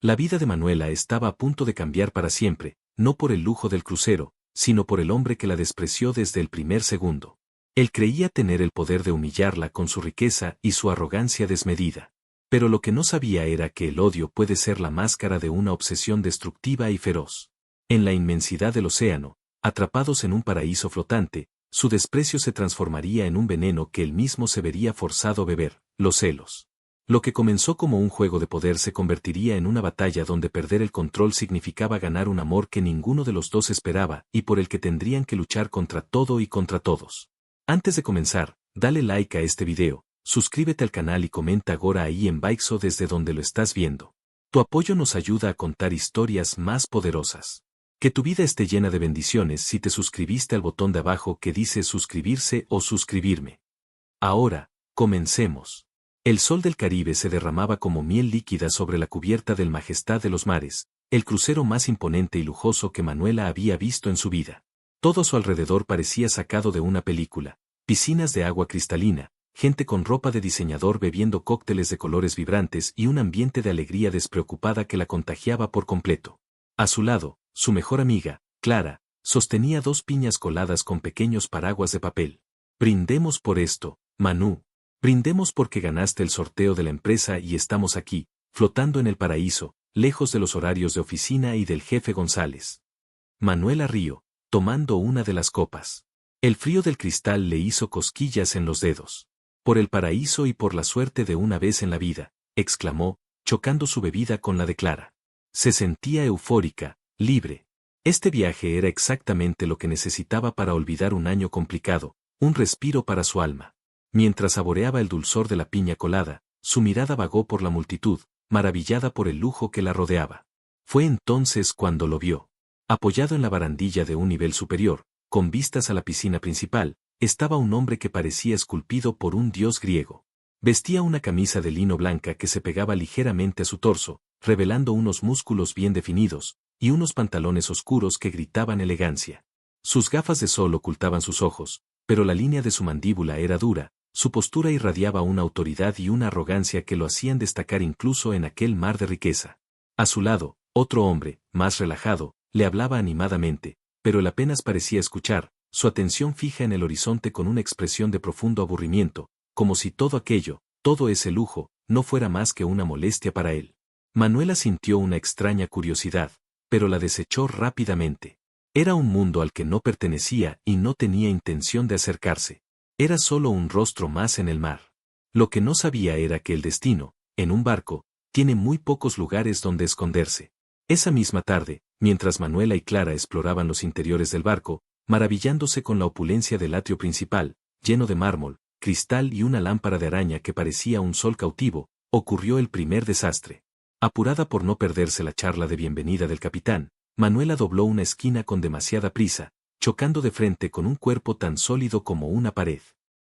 La vida de Manuela estaba a punto de cambiar para siempre, no por el lujo del crucero, sino por el hombre que la despreció desde el primer segundo. Él creía tener el poder de humillarla con su riqueza y su arrogancia desmedida. Pero lo que no sabía era que el odio puede ser la máscara de una obsesión destructiva y feroz. En la inmensidad del océano, atrapados en un paraíso flotante, su desprecio se transformaría en un veneno que él mismo se vería forzado a beber, los celos. Lo que comenzó como un juego de poder se convertiría en una batalla donde perder el control significaba ganar un amor que ninguno de los dos esperaba y por el que tendrían que luchar contra todo y contra todos. Antes de comenzar, dale like a este video, suscríbete al canal y comenta ahora ahí en Baixo desde donde lo estás viendo. Tu apoyo nos ayuda a contar historias más poderosas. Que tu vida esté llena de bendiciones si te suscribiste al botón de abajo que dice suscribirse o suscribirme. Ahora, comencemos. El sol del Caribe se derramaba como miel líquida sobre la cubierta del Majestad de los Mares, el crucero más imponente y lujoso que Manuela había visto en su vida. Todo a su alrededor parecía sacado de una película, piscinas de agua cristalina, gente con ropa de diseñador bebiendo cócteles de colores vibrantes y un ambiente de alegría despreocupada que la contagiaba por completo. A su lado, su mejor amiga, Clara, sostenía 2 piñas coladas con pequeños paraguas de papel. Brindemos por esto, Manu. Brindemos porque ganaste el sorteo de la empresa y estamos aquí, flotando en el paraíso, lejos de los horarios de oficina y del jefe González. Manuela rió, tomando una de las copas. El frío del cristal le hizo cosquillas en los dedos. Por el paraíso y por la suerte de una vez en la vida, exclamó, chocando su bebida con la de Clara. Se sentía eufórica, libre. Este viaje era exactamente lo que necesitaba para olvidar un año complicado, un respiro para su alma. Mientras saboreaba el dulzor de la piña colada, su mirada vagó por la multitud, maravillada por el lujo que la rodeaba. Fue entonces cuando lo vio. Apoyado en la barandilla de un nivel superior, con vistas a la piscina principal, estaba un hombre que parecía esculpido por un dios griego. Vestía una camisa de lino blanca que se pegaba ligeramente a su torso, revelando unos músculos bien definidos, y unos pantalones oscuros que gritaban elegancia. Sus gafas de sol ocultaban sus ojos, pero la línea de su mandíbula era dura, su postura irradiaba una autoridad y una arrogancia que lo hacían destacar incluso en aquel mar de riqueza. A su lado, otro hombre, más relajado, le hablaba animadamente, pero él apenas parecía escuchar, su atención fija en el horizonte con una expresión de profundo aburrimiento, como si todo aquello, todo ese lujo, no fuera más que una molestia para él. Manuela sintió una extraña curiosidad, pero la desechó rápidamente. Era un mundo al que no pertenecía y no tenía intención de acercarse. Era solo un rostro más en el mar. Lo que no sabía era que el destino, en un barco, tiene muy pocos lugares donde esconderse. Esa misma tarde, mientras Manuela y Clara exploraban los interiores del barco, maravillándose con la opulencia del atrio principal, lleno de mármol, cristal y una lámpara de araña que parecía un sol cautivo, ocurrió el primer desastre. Apurada por no perderse la charla de bienvenida del capitán, Manuela dobló una esquina con demasiada prisa, chocando de frente con un cuerpo tan sólido como una pared.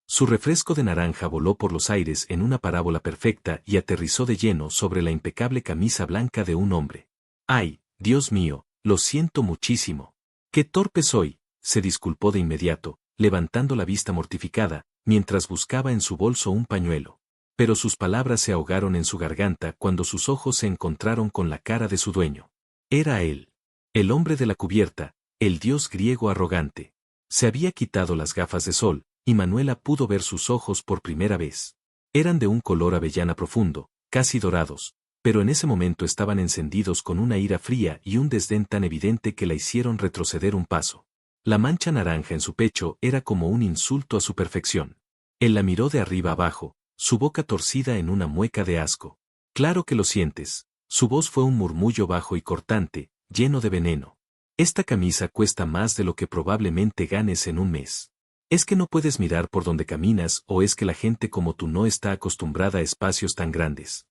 Su refresco de naranja voló por los aires en una parábola perfecta y aterrizó de lleno sobre la impecable camisa blanca de un hombre. ¡Ay, Dios mío, lo siento muchísimo! ¡Qué torpe soy!, se disculpó de inmediato, levantando la vista mortificada, mientras buscaba en su bolso un pañuelo. Pero sus palabras se ahogaron en su garganta cuando sus ojos se encontraron con la cara de su dueño. Era él. El hombre de la cubierta, el dios griego arrogante. Se había quitado las gafas de sol, y Manuela pudo ver sus ojos por primera vez. Eran de un color avellana profundo, casi dorados, pero en ese momento estaban encendidos con una ira fría y un desdén tan evidente que la hicieron retroceder un paso. La mancha naranja en su pecho era como un insulto a su perfección. Él la miró de arriba abajo, su boca torcida en una mueca de asco. Claro que lo sientes. Su voz fue un murmullo bajo y cortante, lleno de veneno. Esta camisa cuesta más de lo que probablemente ganes en un mes. ¿Es que no puedes mirar por donde caminas o es que la gente como tú no está acostumbrada a espacios tan grandes?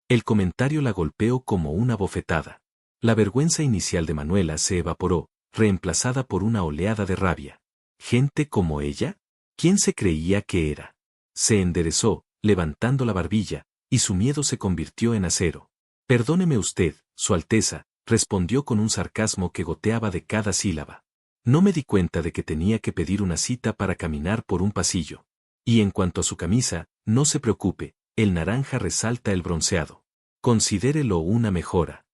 El comentario la golpeó como una bofetada. La vergüenza inicial de Manuela se evaporó, reemplazada por una oleada de rabia. ¿Gente como ella? ¿Quién se creía que era? Se enderezó, levantando la barbilla, y su miedo se convirtió en acero. Perdóneme usted, Su Alteza, respondió con un sarcasmo que goteaba de cada sílaba. No me di cuenta de que tenía que pedir una cita para caminar por un pasillo. Y en cuanto a su camisa, no se preocupe, el naranja resalta el bronceado. Considérelo una mejora.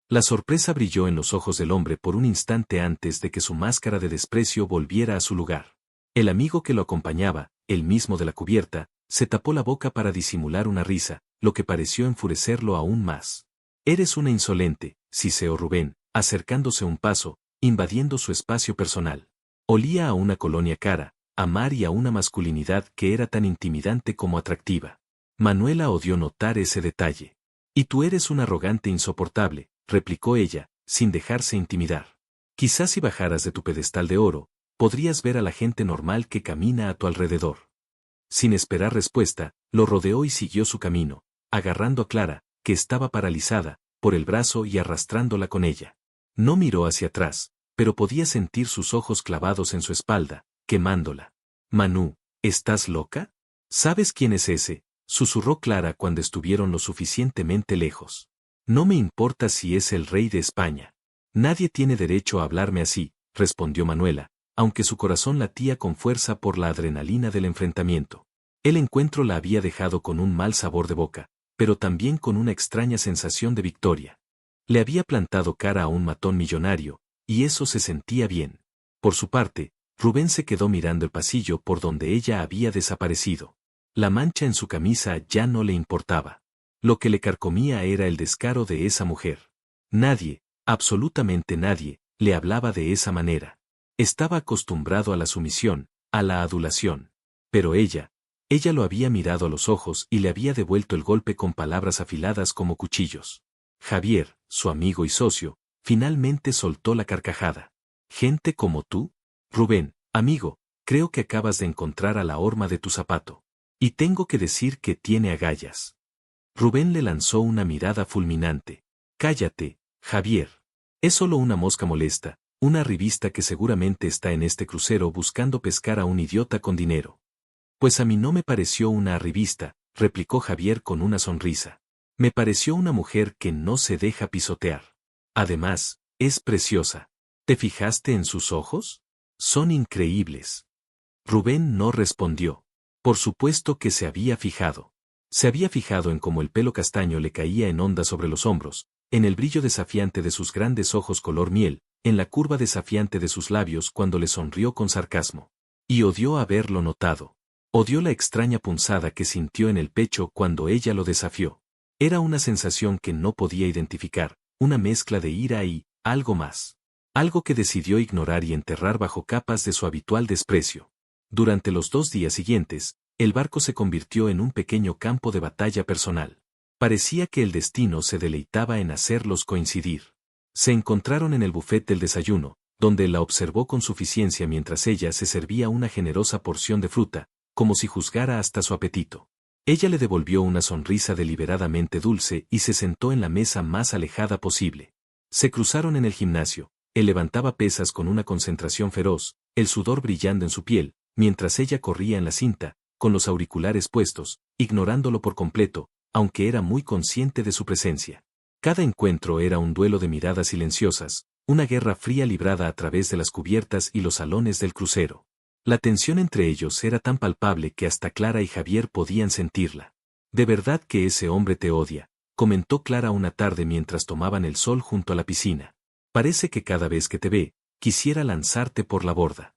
La sorpresa brilló en los ojos del hombre por un instante antes de que su máscara de desprecio volviera a su lugar. El amigo que lo acompañaba, el mismo de la cubierta, se tapó la boca para disimular una risa, lo que pareció enfurecerlo aún más. Eres una insolente, siseó Rubén, acercándose un paso, invadiendo su espacio personal. Olía a una colonia cara, a mar y a una masculinidad que era tan intimidante como atractiva. Manuela odió notar ese detalle. Y tú eres un arrogante insoportable, replicó ella, sin dejarse intimidar. Quizás si bajaras de tu pedestal de oro, podrías ver a la gente normal que camina a tu alrededor. Sin esperar respuesta, lo rodeó y siguió su camino, agarrando a Clara, que estaba paralizada, por el brazo y arrastrándola con ella. No miró hacia atrás, pero podía sentir sus ojos clavados en su espalda, quemándola. Manu, ¿estás loca? ¿Sabes quién es ese? Susurró Clara cuando estuvieron lo suficientemente lejos. No me importa si es el rey de España. Nadie tiene derecho a hablarme así, respondió Manuela, aunque su corazón latía con fuerza por la adrenalina del enfrentamiento. El encuentro la había dejado con un mal sabor de boca, pero también con una extraña sensación de victoria. Le había plantado cara a un matón millonario, y eso se sentía bien. Por su parte, Rubén se quedó mirando el pasillo por donde ella había desaparecido. La mancha en su camisa ya no le importaba. Lo que le carcomía era el descaro de esa mujer. Nadie, absolutamente nadie, le hablaba de esa manera. Estaba acostumbrado a la sumisión, a la adulación. Pero ella lo había mirado a los ojos y le había devuelto el golpe con palabras afiladas como cuchillos. Javier, su amigo y socio, finalmente soltó la carcajada. ¿Gente como tú? Rubén, amigo, creo que acabas de encontrar a la horma de tu zapato. Y tengo que decir que tiene agallas. Rubén le lanzó una mirada fulminante. Cállate, Javier. Es solo una mosca molesta, una revista que seguramente está en este crucero buscando pescar a un idiota con dinero. Pues a mí no me pareció una revista, replicó Javier con una sonrisa. Me pareció una mujer que no se deja pisotear. Además, es preciosa. ¿Te fijaste en sus ojos? Son increíbles. Rubén no respondió. Por supuesto que se había fijado. Se había fijado en cómo el pelo castaño le caía en onda sobre los hombros, en el brillo desafiante de sus grandes ojos color miel, en la curva desafiante de sus labios cuando le sonrió con sarcasmo. Y odió haberlo notado. Odió la extraña punzada que sintió en el pecho cuando ella lo desafió. Era una sensación que no podía identificar, una mezcla de ira y algo más. Algo que decidió ignorar y enterrar bajo capas de su habitual desprecio. Durante los 2 días siguientes, el barco se convirtió en un pequeño campo de batalla personal. Parecía que el destino se deleitaba en hacerlos coincidir. Se encontraron en el buffet del desayuno, donde la observó con suficiencia mientras ella se servía una generosa porción de fruta, como si juzgara hasta su apetito. Ella le devolvió una sonrisa deliberadamente dulce y se sentó en la mesa más alejada posible. Se cruzaron en el gimnasio. Él levantaba pesas con una concentración feroz, el sudor brillando en su piel, mientras ella corría en la cinta, con los auriculares puestos, ignorándolo por completo, aunque era muy consciente de su presencia. Cada encuentro era un duelo de miradas silenciosas, una guerra fría librada a través de las cubiertas y los salones del crucero. La tensión entre ellos era tan palpable que hasta Clara y Javier podían sentirla. «De verdad que ese hombre te odia», comentó Clara una tarde mientras tomaban el sol junto a la piscina. «Parece que cada vez que te ve, quisiera lanzarte por la borda».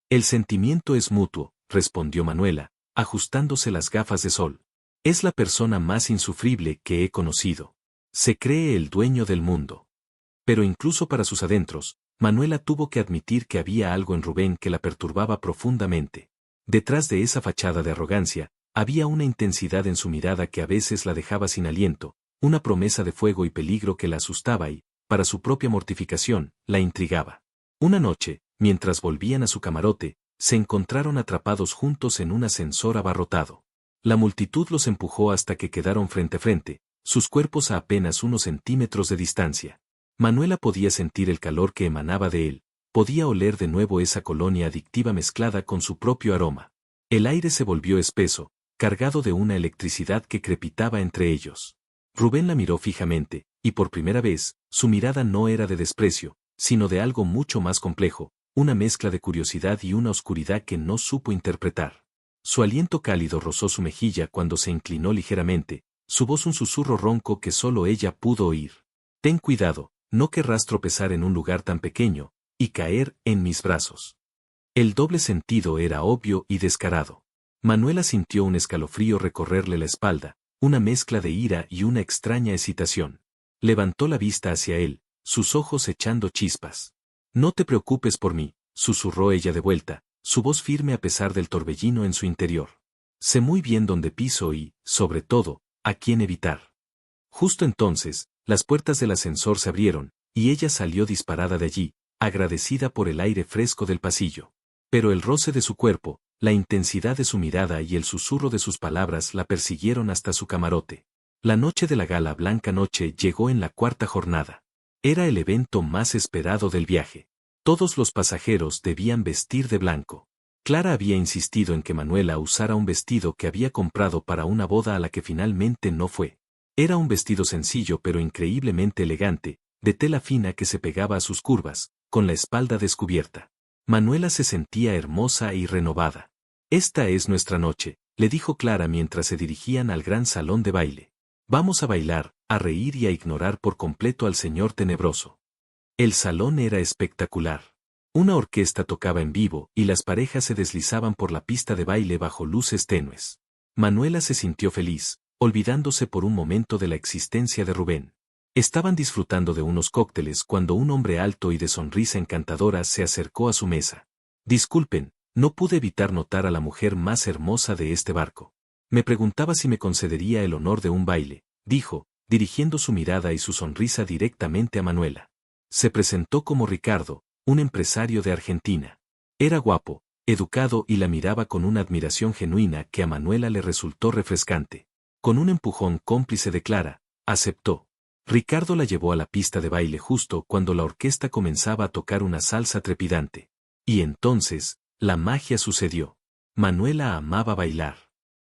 «El sentimiento es mutuo», respondió Manuela, ajustándose las gafas de sol. «Es la persona más insufrible que he conocido. Se cree el dueño del mundo». Pero incluso para sus adentros, Manuela tuvo que admitir que había algo en Rubén que la perturbaba profundamente. Detrás de esa fachada de arrogancia, había una intensidad en su mirada que a veces la dejaba sin aliento, una promesa de fuego y peligro que la asustaba y, para su propia mortificación, la intrigaba. Una noche, mientras volvían a su camarote, se encontraron atrapados juntos en un ascensor abarrotado. La multitud los empujó hasta que quedaron frente a frente, sus cuerpos a apenas unos centímetros de distancia. Manuela podía sentir el calor que emanaba de él, podía oler de nuevo esa colonia adictiva mezclada con su propio aroma. El aire se volvió espeso, cargado de una electricidad que crepitaba entre ellos. Rubén la miró fijamente, y por primera vez, su mirada no era de desprecio, sino de algo mucho más complejo, una mezcla de curiosidad y una oscuridad que no supo interpretar. Su aliento cálido rozó su mejilla cuando se inclinó ligeramente, su voz un susurro ronco que solo ella pudo oír. Ten cuidado, no querrás tropezar en un lugar tan pequeño, y caer en mis brazos. El doble sentido era obvio y descarado. Manuela sintió un escalofrío recorrerle la espalda, una mezcla de ira y una extraña excitación. Levantó la vista hacia él, sus ojos echando chispas. No te preocupes por mí, susurró ella de vuelta, su voz firme a pesar del torbellino en su interior. Sé muy bien dónde piso y, sobre todo, a quién evitar. Justo entonces, las puertas del ascensor se abrieron, y ella salió disparada de allí, agradecida por el aire fresco del pasillo. Pero el roce de su cuerpo, la intensidad de su mirada y el susurro de sus palabras la persiguieron hasta su camarote. La noche de la gala Blanca Noche llegó en la cuarta jornada. Era el evento más esperado del viaje. Todos los pasajeros debían vestir de blanco. Clara había insistido en que Manuela usara un vestido que había comprado para una boda a la que finalmente no fue. Era un vestido sencillo pero increíblemente elegante, de tela fina que se pegaba a sus curvas, con la espalda descubierta. Manuela se sentía hermosa y renovada. Esta es nuestra noche, le dijo Clara mientras se dirigían al gran salón de baile. Vamos a bailar, a reír y a ignorar por completo al señor tenebroso. El salón era espectacular. Una orquesta tocaba en vivo y las parejas se deslizaban por la pista de baile bajo luces tenues. Manuela se sintió feliz, olvidándose por un momento de la existencia de Rubén. Estaban disfrutando de unos cócteles cuando un hombre alto y de sonrisa encantadora se acercó a su mesa. Disculpen, no pude evitar notar a la mujer más hermosa de este barco. Me preguntaba si me concedería el honor de un baile, dijo, dirigiendo su mirada y su sonrisa directamente a Manuela. Se presentó como Ricardo, un empresario de Argentina. Era guapo, educado y la miraba con una admiración genuina que a Manuela le resultó refrescante. Con un empujón cómplice de Clara, aceptó. Ricardo la llevó a la pista de baile justo cuando la orquesta comenzaba a tocar una salsa trepidante. Y entonces, la magia sucedió. Manuela amaba bailar.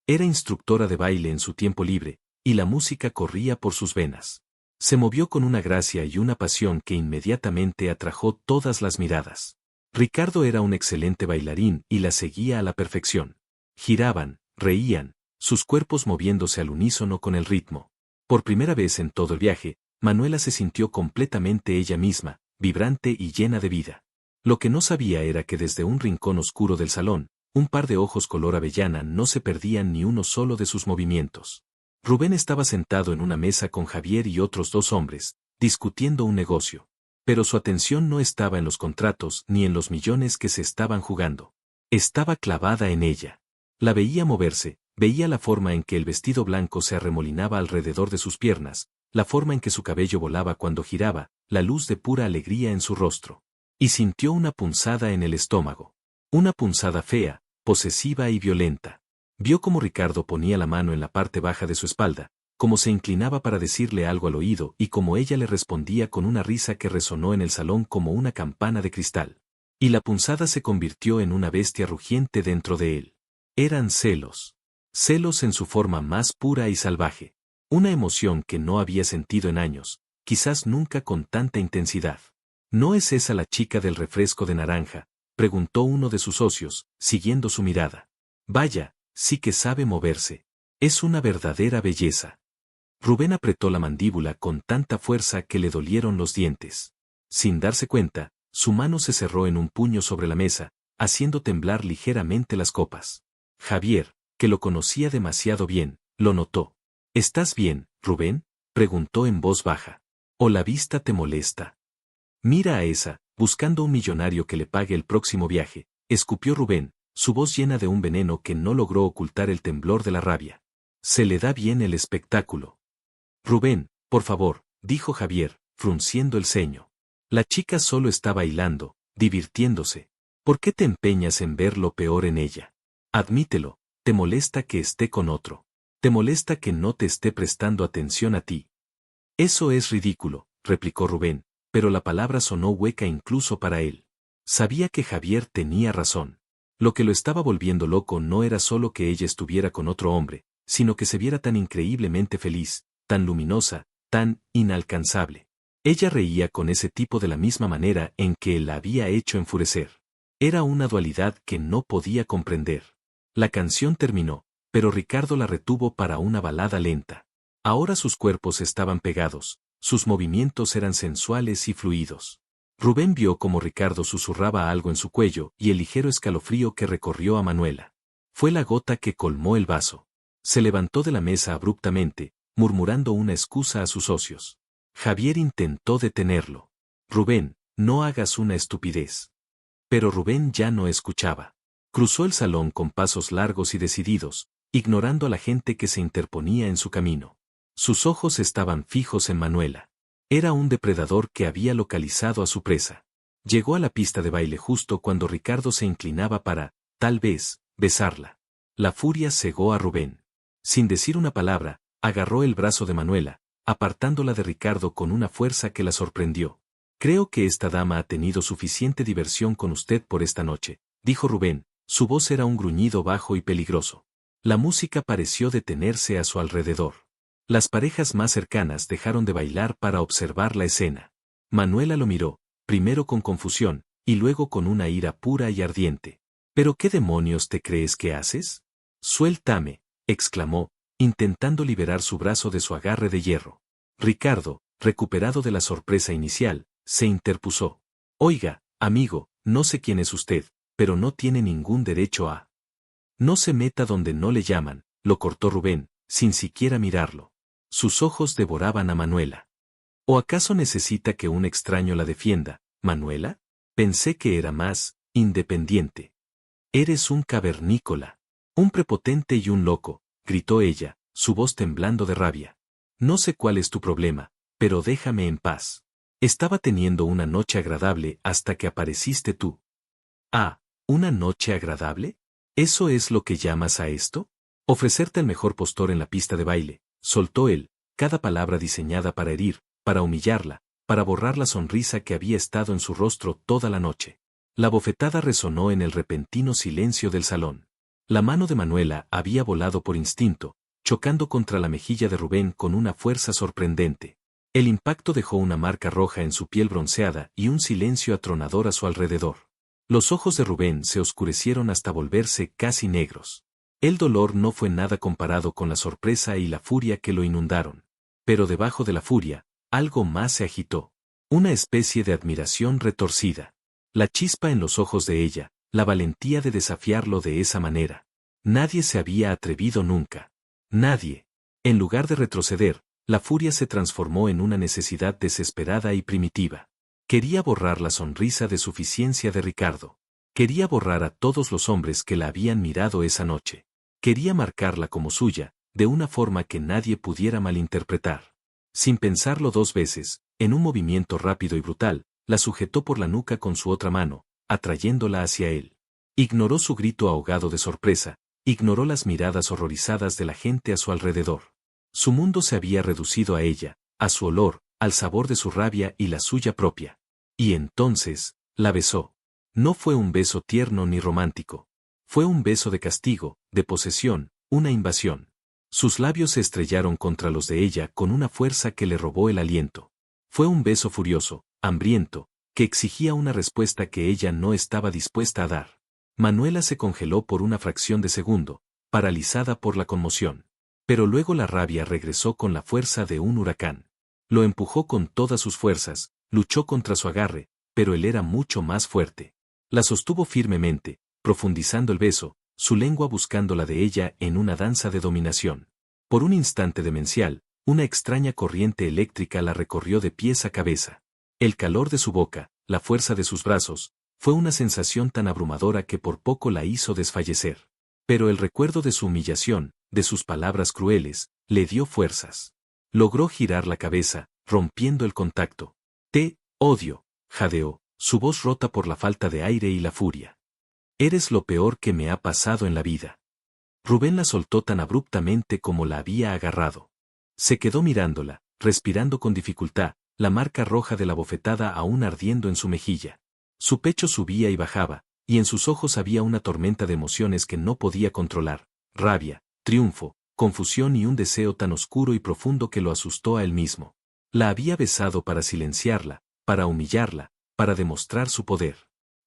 Era instructora de baile en su tiempo libre, y la música corría por sus venas. Se movió con una gracia y una pasión que inmediatamente atrajo todas las miradas. Ricardo era un excelente bailarín y la seguía a la perfección. Giraban, reían, sus cuerpos moviéndose al unísono con el ritmo. Por primera vez en todo el viaje, Manuela se sintió completamente ella misma, vibrante y llena de vida. Lo que no sabía era que desde un rincón oscuro del salón, un par de ojos color avellana no se perdían ni uno solo de sus movimientos. Rubén estaba sentado en una mesa con Javier y otros dos hombres, discutiendo un negocio. Pero su atención no estaba en los contratos ni en los millones que se estaban jugando. Estaba clavada en ella. La veía moverse, veía la forma en que el vestido blanco se arremolinaba alrededor de sus piernas, la forma en que su cabello volaba cuando giraba, la luz de pura alegría en su rostro. Y sintió una punzada en el estómago. Una punzada fea, posesiva y violenta. Vio cómo Ricardo ponía la mano en la parte baja de su espalda, cómo se inclinaba para decirle algo al oído y cómo ella le respondía con una risa que resonó en el salón como una campana de cristal. Y la punzada se convirtió en una bestia rugiente dentro de él. Eran celos. Celos en su forma más pura y salvaje. Una emoción que no había sentido en años, quizás nunca con tanta intensidad. ¿No es esa la chica del refresco de naranja?, preguntó uno de sus socios, siguiendo su mirada. Vaya, sí que sabe moverse. Es una verdadera belleza. Rubén apretó la mandíbula con tanta fuerza que le dolieron los dientes. Sin darse cuenta, su mano se cerró en un puño sobre la mesa, haciendo temblar ligeramente las copas. Javier, que lo conocía demasiado bien, lo notó. ¿Estás bien, Rubén?, preguntó en voz baja. ¿O la vista te molesta? Mira a esa, buscando un millonario que le pague el próximo viaje, escupió Rubén, su voz llena de un veneno que no logró ocultar el temblor de la rabia. Se le da bien el espectáculo. Rubén, por favor, dijo Javier, frunciendo el ceño. La chica solo está bailando, divirtiéndose. ¿Por qué te empeñas en ver lo peor en ella? Admítelo, te molesta que esté con otro. Te molesta que no te esté prestando atención a ti. Eso es ridículo, replicó Rubén, pero la palabra sonó hueca incluso para él. Sabía que Javier tenía razón. Lo que lo estaba volviendo loco no era solo que ella estuviera con otro hombre, sino que se viera tan increíblemente feliz, tan luminosa, tan inalcanzable. Ella reía con ese tipo de la misma manera en que él la había hecho enfurecer. Era una dualidad que no podía comprender. La canción terminó, pero Ricardo la retuvo para una balada lenta. Ahora sus cuerpos estaban pegados, sus movimientos eran sensuales y fluidos. Rubén vio cómo Ricardo susurraba algo en su cuello y el ligero escalofrío que recorrió a Manuela. Fue la gota que colmó el vaso. Se levantó de la mesa abruptamente, murmurando una excusa a sus socios. Javier intentó detenerlo. Rubén, no hagas una estupidez. Pero Rubén ya no escuchaba. Cruzó el salón con pasos largos y decididos, ignorando a la gente que se interponía en su camino. Sus ojos estaban fijos en Manuela. Era un depredador que había localizado a su presa. Llegó a la pista de baile justo cuando Ricardo se inclinaba para, tal vez, besarla. La furia cegó a Rubén. Sin decir una palabra, agarró el brazo de Manuela, apartándola de Ricardo con una fuerza que la sorprendió. Creo que esta dama ha tenido suficiente diversión con usted por esta noche, dijo Rubén, su voz era un gruñido bajo y peligroso. La música pareció detenerse a su alrededor. Las parejas más cercanas dejaron de bailar para observar la escena. Manuela lo miró, primero con confusión, y luego con una ira pura y ardiente. ¿Pero qué demonios te crees que haces? Suéltame, exclamó, intentando liberar su brazo de su agarre de hierro. Ricardo, recuperado de la sorpresa inicial, se interpuso. Oiga, amigo, no sé quién es usted, pero no tiene ningún derecho a... No se meta donde no le llaman, lo cortó Rubén, sin siquiera mirarlo. Sus ojos devoraban a Manuela. ¿O acaso necesita que un extraño la defienda, Manuela? Pensé que era más independiente. Eres un cavernícola. Un prepotente y un loco, gritó ella, su voz temblando de rabia. No sé cuál es tu problema, pero déjame en paz. Estaba teniendo una noche agradable hasta que apareciste tú. Ah, ¿una noche agradable? ¿Eso es lo que llamas a esto? Ofrecerte el mejor postor en la pista de baile, soltó él, cada palabra diseñada para herir, para humillarla, para borrar la sonrisa que había estado en su rostro toda la noche. La bofetada resonó en el repentino silencio del salón. La mano de Manuela había volado por instinto, chocando contra la mejilla de Rubén con una fuerza sorprendente. El impacto dejó una marca roja en su piel bronceada y un silencio atronador a su alrededor. Los ojos de Rubén se oscurecieron hasta volverse casi negros. El dolor no fue nada comparado con la sorpresa y la furia que lo inundaron. Pero debajo de la furia, algo más se agitó. Una especie de admiración retorcida. La chispa en los ojos de ella, la valentía de desafiarlo de esa manera. Nadie se había atrevido nunca. Nadie. En lugar de retroceder, la furia se transformó en una necesidad desesperada y primitiva. Quería borrar la sonrisa de suficiencia de Ricardo. Quería borrar a todos los hombres que la habían mirado esa noche. Quería marcarla como suya, de una forma que nadie pudiera malinterpretar. Sin pensarlo dos veces, en un movimiento rápido y brutal, la sujetó por la nuca con su otra mano, atrayéndola hacia él. Ignoró su grito ahogado de sorpresa, ignoró las miradas horrorizadas de la gente a su alrededor. Su mundo se había reducido a ella, a su olor, al sabor de su rabia y la suya propia. Y entonces, la besó. No fue un beso tierno ni romántico. Fue un beso de castigo, de posesión, una invasión. Sus labios se estrellaron contra los de ella con una fuerza que le robó el aliento. Fue un beso furioso, hambriento, que exigía una respuesta que ella no estaba dispuesta a dar. Manuela se congeló por una fracción de segundo, paralizada por la conmoción. Pero luego la rabia regresó con la fuerza de un huracán. Lo empujó con todas sus fuerzas, luchó contra su agarre, pero él era mucho más fuerte. La sostuvo firmemente, profundizando el beso, su lengua buscando la de ella en una danza de dominación. Por un instante demencial, una extraña corriente eléctrica la recorrió de pies a cabeza. El calor de su boca, la fuerza de sus brazos, fue una sensación tan abrumadora que por poco la hizo desfallecer. Pero el recuerdo de su humillación, de sus palabras crueles, le dio fuerzas. Logró girar la cabeza, rompiendo el contacto. Te odio, jadeó, su voz rota por la falta de aire y la furia. Eres lo peor que me ha pasado en la vida. Rubén la soltó tan abruptamente como la había agarrado. Se quedó mirándola, respirando con dificultad, la marca roja de la bofetada aún ardiendo en su mejilla. Su pecho subía y bajaba, y en sus ojos había una tormenta de emociones que no podía controlar, rabia, triunfo, confusión y un deseo tan oscuro y profundo que lo asustó a él mismo. La había besado para silenciarla, para humillarla, para demostrar su poder.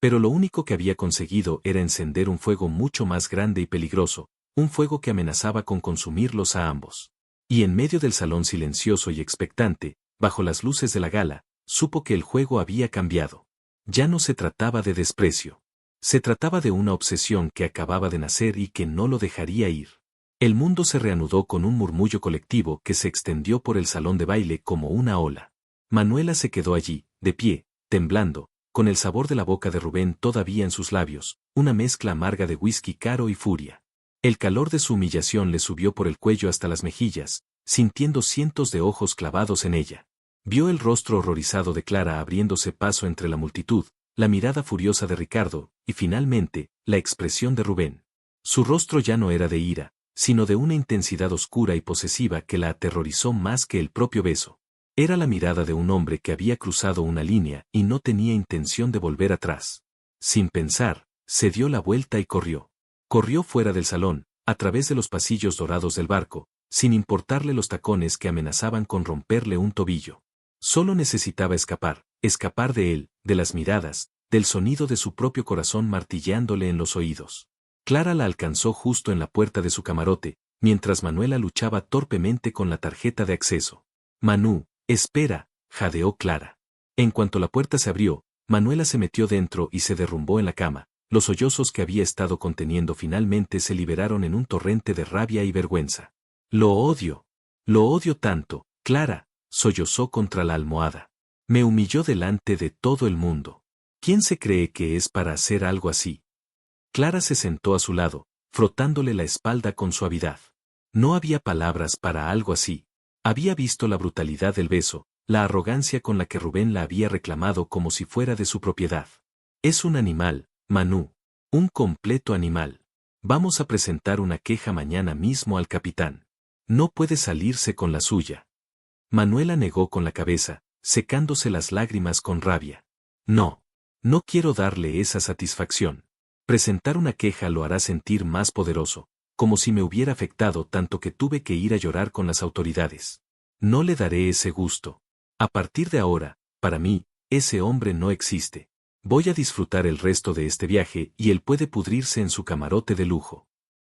Pero lo único que había conseguido era encender un fuego mucho más grande y peligroso, un fuego que amenazaba con consumirlos a ambos. Y en medio del salón silencioso y expectante, bajo las luces de la gala, supo que el juego había cambiado. Ya no se trataba de desprecio. Se trataba de una obsesión que acababa de nacer y que no lo dejaría ir. El mundo se reanudó con un murmullo colectivo que se extendió por el salón de baile como una ola. Manuela se quedó allí, de pie, temblando, con el sabor de la boca de Rubén todavía en sus labios, una mezcla amarga de whisky caro y furia. El calor de su humillación le subió por el cuello hasta las mejillas, sintiendo cientos de ojos clavados en ella. Vio el rostro horrorizado de Clara abriéndose paso entre la multitud, la mirada furiosa de Ricardo, y finalmente, la expresión de Rubén. Su rostro ya no era de ira, sino de una intensidad oscura y posesiva que la aterrorizó más que el propio beso. Era la mirada de un hombre que había cruzado una línea y no tenía intención de volver atrás. Sin pensar, se dio la vuelta y corrió. Corrió fuera del salón, a través de los pasillos dorados del barco, sin importarle los tacones que amenazaban con romperle un tobillo. Solo necesitaba escapar de él, de las miradas, del sonido de su propio corazón martilleándole en los oídos. Clara la alcanzó justo en la puerta de su camarote, mientras Manuela luchaba torpemente con la tarjeta de acceso. «Manú, espera», jadeó Clara. En cuanto la puerta se abrió, Manuela se metió dentro y se derrumbó en la cama. Los sollozos que había estado conteniendo finalmente se liberaron en un torrente de rabia y vergüenza. Lo odio tanto, Clara», sollozó contra la almohada. «Me humilló delante de todo el mundo. ¿Quién se cree que es para hacer algo así?» Clara se sentó a su lado, frotándole la espalda con suavidad. No había palabras para algo así. Había visto la brutalidad del beso, la arrogancia con la que Rubén la había reclamado como si fuera de su propiedad. «Es un animal, Manú. Un completo animal. Vamos a presentar una queja mañana mismo al capitán. No puede salirse con la suya». Manuela negó con la cabeza, secándose las lágrimas con rabia. «No. No quiero darle esa satisfacción. Presentar una queja lo hará sentir más poderoso, como si me hubiera afectado tanto que tuve que ir a llorar con las autoridades. No le daré ese gusto. A partir de ahora, para mí, ese hombre no existe. Voy a disfrutar el resto de este viaje y él puede pudrirse en su camarote de lujo».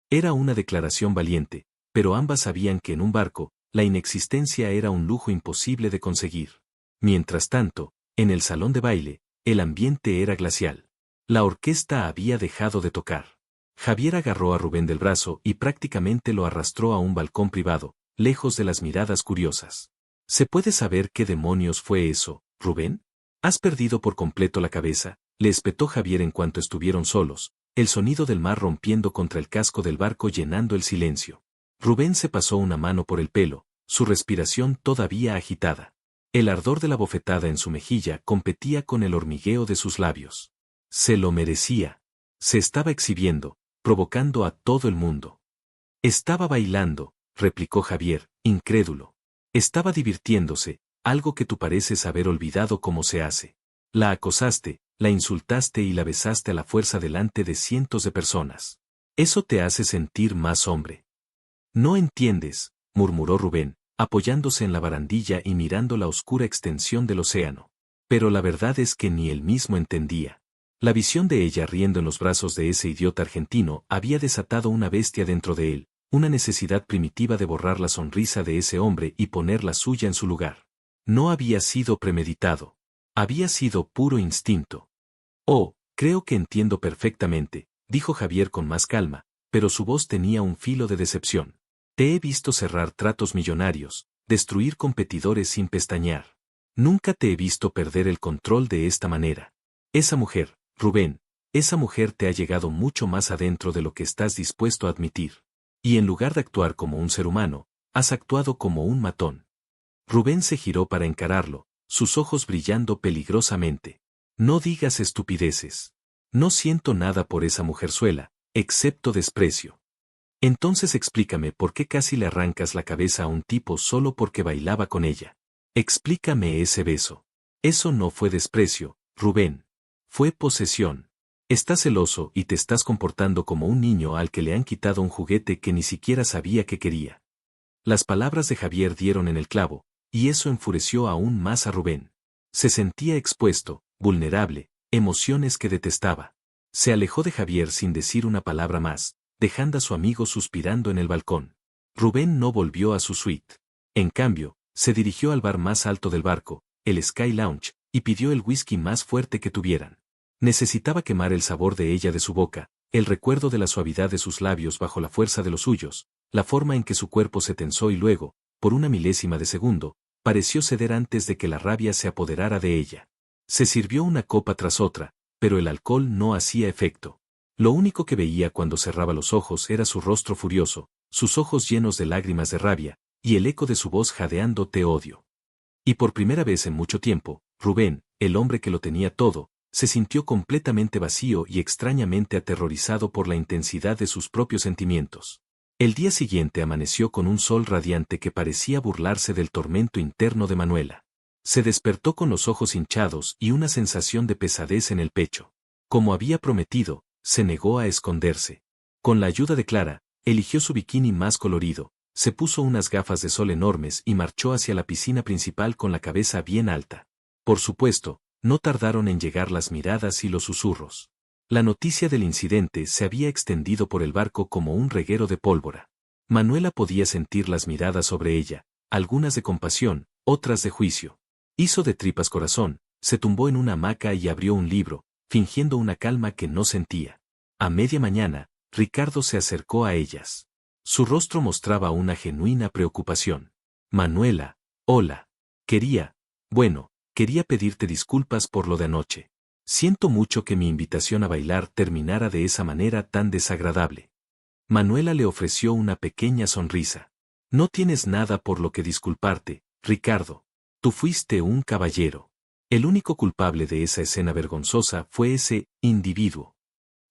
Era una declaración valiente, pero ambas sabían que en un barco, la inexistencia era un lujo imposible de conseguir. Mientras tanto, en el salón de baile, el ambiente era glacial. La orquesta había dejado de tocar. Javier agarró a Rubén del brazo y prácticamente lo arrastró a un balcón privado, lejos de las miradas curiosas. «¿Se puede saber qué demonios fue eso, Rubén? ¿Has perdido por completo la cabeza?», le espetó Javier en cuanto estuvieron solos, el sonido del mar rompiendo contra el casco del barco llenando el silencio. Rubén se pasó una mano por el pelo, su respiración todavía agitada. El ardor de la bofetada en su mejilla competía con el hormigueo de sus labios. Se lo merecía. Se estaba exhibiendo, provocando a todo el mundo. «Estaba bailando», replicó Javier, incrédulo. «Estaba divirtiéndose, algo que tú pareces haber olvidado cómo se hace. La acosaste, la insultaste y la besaste a la fuerza delante de cientos de personas. Eso te hace sentir más hombre». «No entiendes», murmuró Rubén, apoyándose en la barandilla y mirando la oscura extensión del océano. Pero la verdad es que ni él mismo entendía. La visión de ella riendo en los brazos de ese idiota argentino había desatado una bestia dentro de él, una necesidad primitiva de borrar la sonrisa de ese hombre y poner la suya en su lugar. No había sido premeditado. Había sido puro instinto. «Oh, creo que entiendo perfectamente», dijo Javier con más calma, pero su voz tenía un filo de decepción. «Te he visto cerrar tratos millonarios, destruir competidores sin pestañear. Nunca te he visto perder el control de esta manera. Esa mujer, Rubén, esa mujer te ha llegado mucho más adentro de lo que estás dispuesto a admitir. Y en lugar de actuar como un ser humano, has actuado como un matón». Rubén se giró para encararlo, sus ojos brillando peligrosamente. «No digas estupideces. No siento nada por esa mujerzuela, excepto desprecio. Entonces explícame por qué casi le arrancas la cabeza a un tipo solo porque bailaba con ella. Explícame ese beso. Eso no fue desprecio, Rubén. Fue posesión. Estás celoso y te estás comportando como un niño al que le han quitado un juguete que ni siquiera sabía que quería». Las palabras de Javier dieron en el clavo, y eso enfureció aún más a Rubén. Se sentía expuesto, vulnerable, emociones que detestaba. Se alejó de Javier sin decir una palabra más, dejando a su amigo suspirando en el balcón. Rubén no volvió a su suite. En cambio, se dirigió al bar más alto del barco, el Sky Lounge, y pidió el whisky más fuerte que tuvieran. Necesitaba quemar el sabor de ella de su boca, el recuerdo de la suavidad de sus labios bajo la fuerza de los suyos, la forma en que su cuerpo se tensó y luego, por una milésima de segundo, pareció ceder antes de que la rabia se apoderara de ella. Se sirvió una copa tras otra, pero el alcohol no hacía efecto. Lo único que veía cuando cerraba los ojos era su rostro furioso, sus ojos llenos de lágrimas de rabia, y el eco de su voz jadeando te odio. Y por primera vez en mucho tiempo, Rubén, el hombre que lo tenía todo, se sintió completamente vacío y extrañamente aterrorizado por la intensidad de sus propios sentimientos. El día siguiente amaneció con un sol radiante que parecía burlarse del tormento interno de Manuela. Se despertó con los ojos hinchados y una sensación de pesadez en el pecho. Como había prometido, se negó a esconderse. Con la ayuda de Clara, eligió su bikini más colorido, se puso unas gafas de sol enormes y marchó hacia la piscina principal con la cabeza bien alta. Por supuesto, no tardaron en llegar las miradas y los susurros. La noticia del incidente se había extendido por el barco como un reguero de pólvora. Manuela podía sentir las miradas sobre ella, algunas de compasión, otras de juicio. Hizo de tripas corazón, se tumbó en una hamaca y abrió un libro, fingiendo una calma que no sentía. A media mañana, Ricardo se acercó a ellas. Su rostro mostraba una genuina preocupación. Manuela, hola. Quería pedirte disculpas por lo de anoche. Siento mucho que mi invitación a bailar terminara de esa manera tan desagradable. Manuela le ofreció una pequeña sonrisa. No tienes nada por lo que disculparte, Ricardo. Tú fuiste un caballero. El único culpable de esa escena vergonzosa fue ese individuo.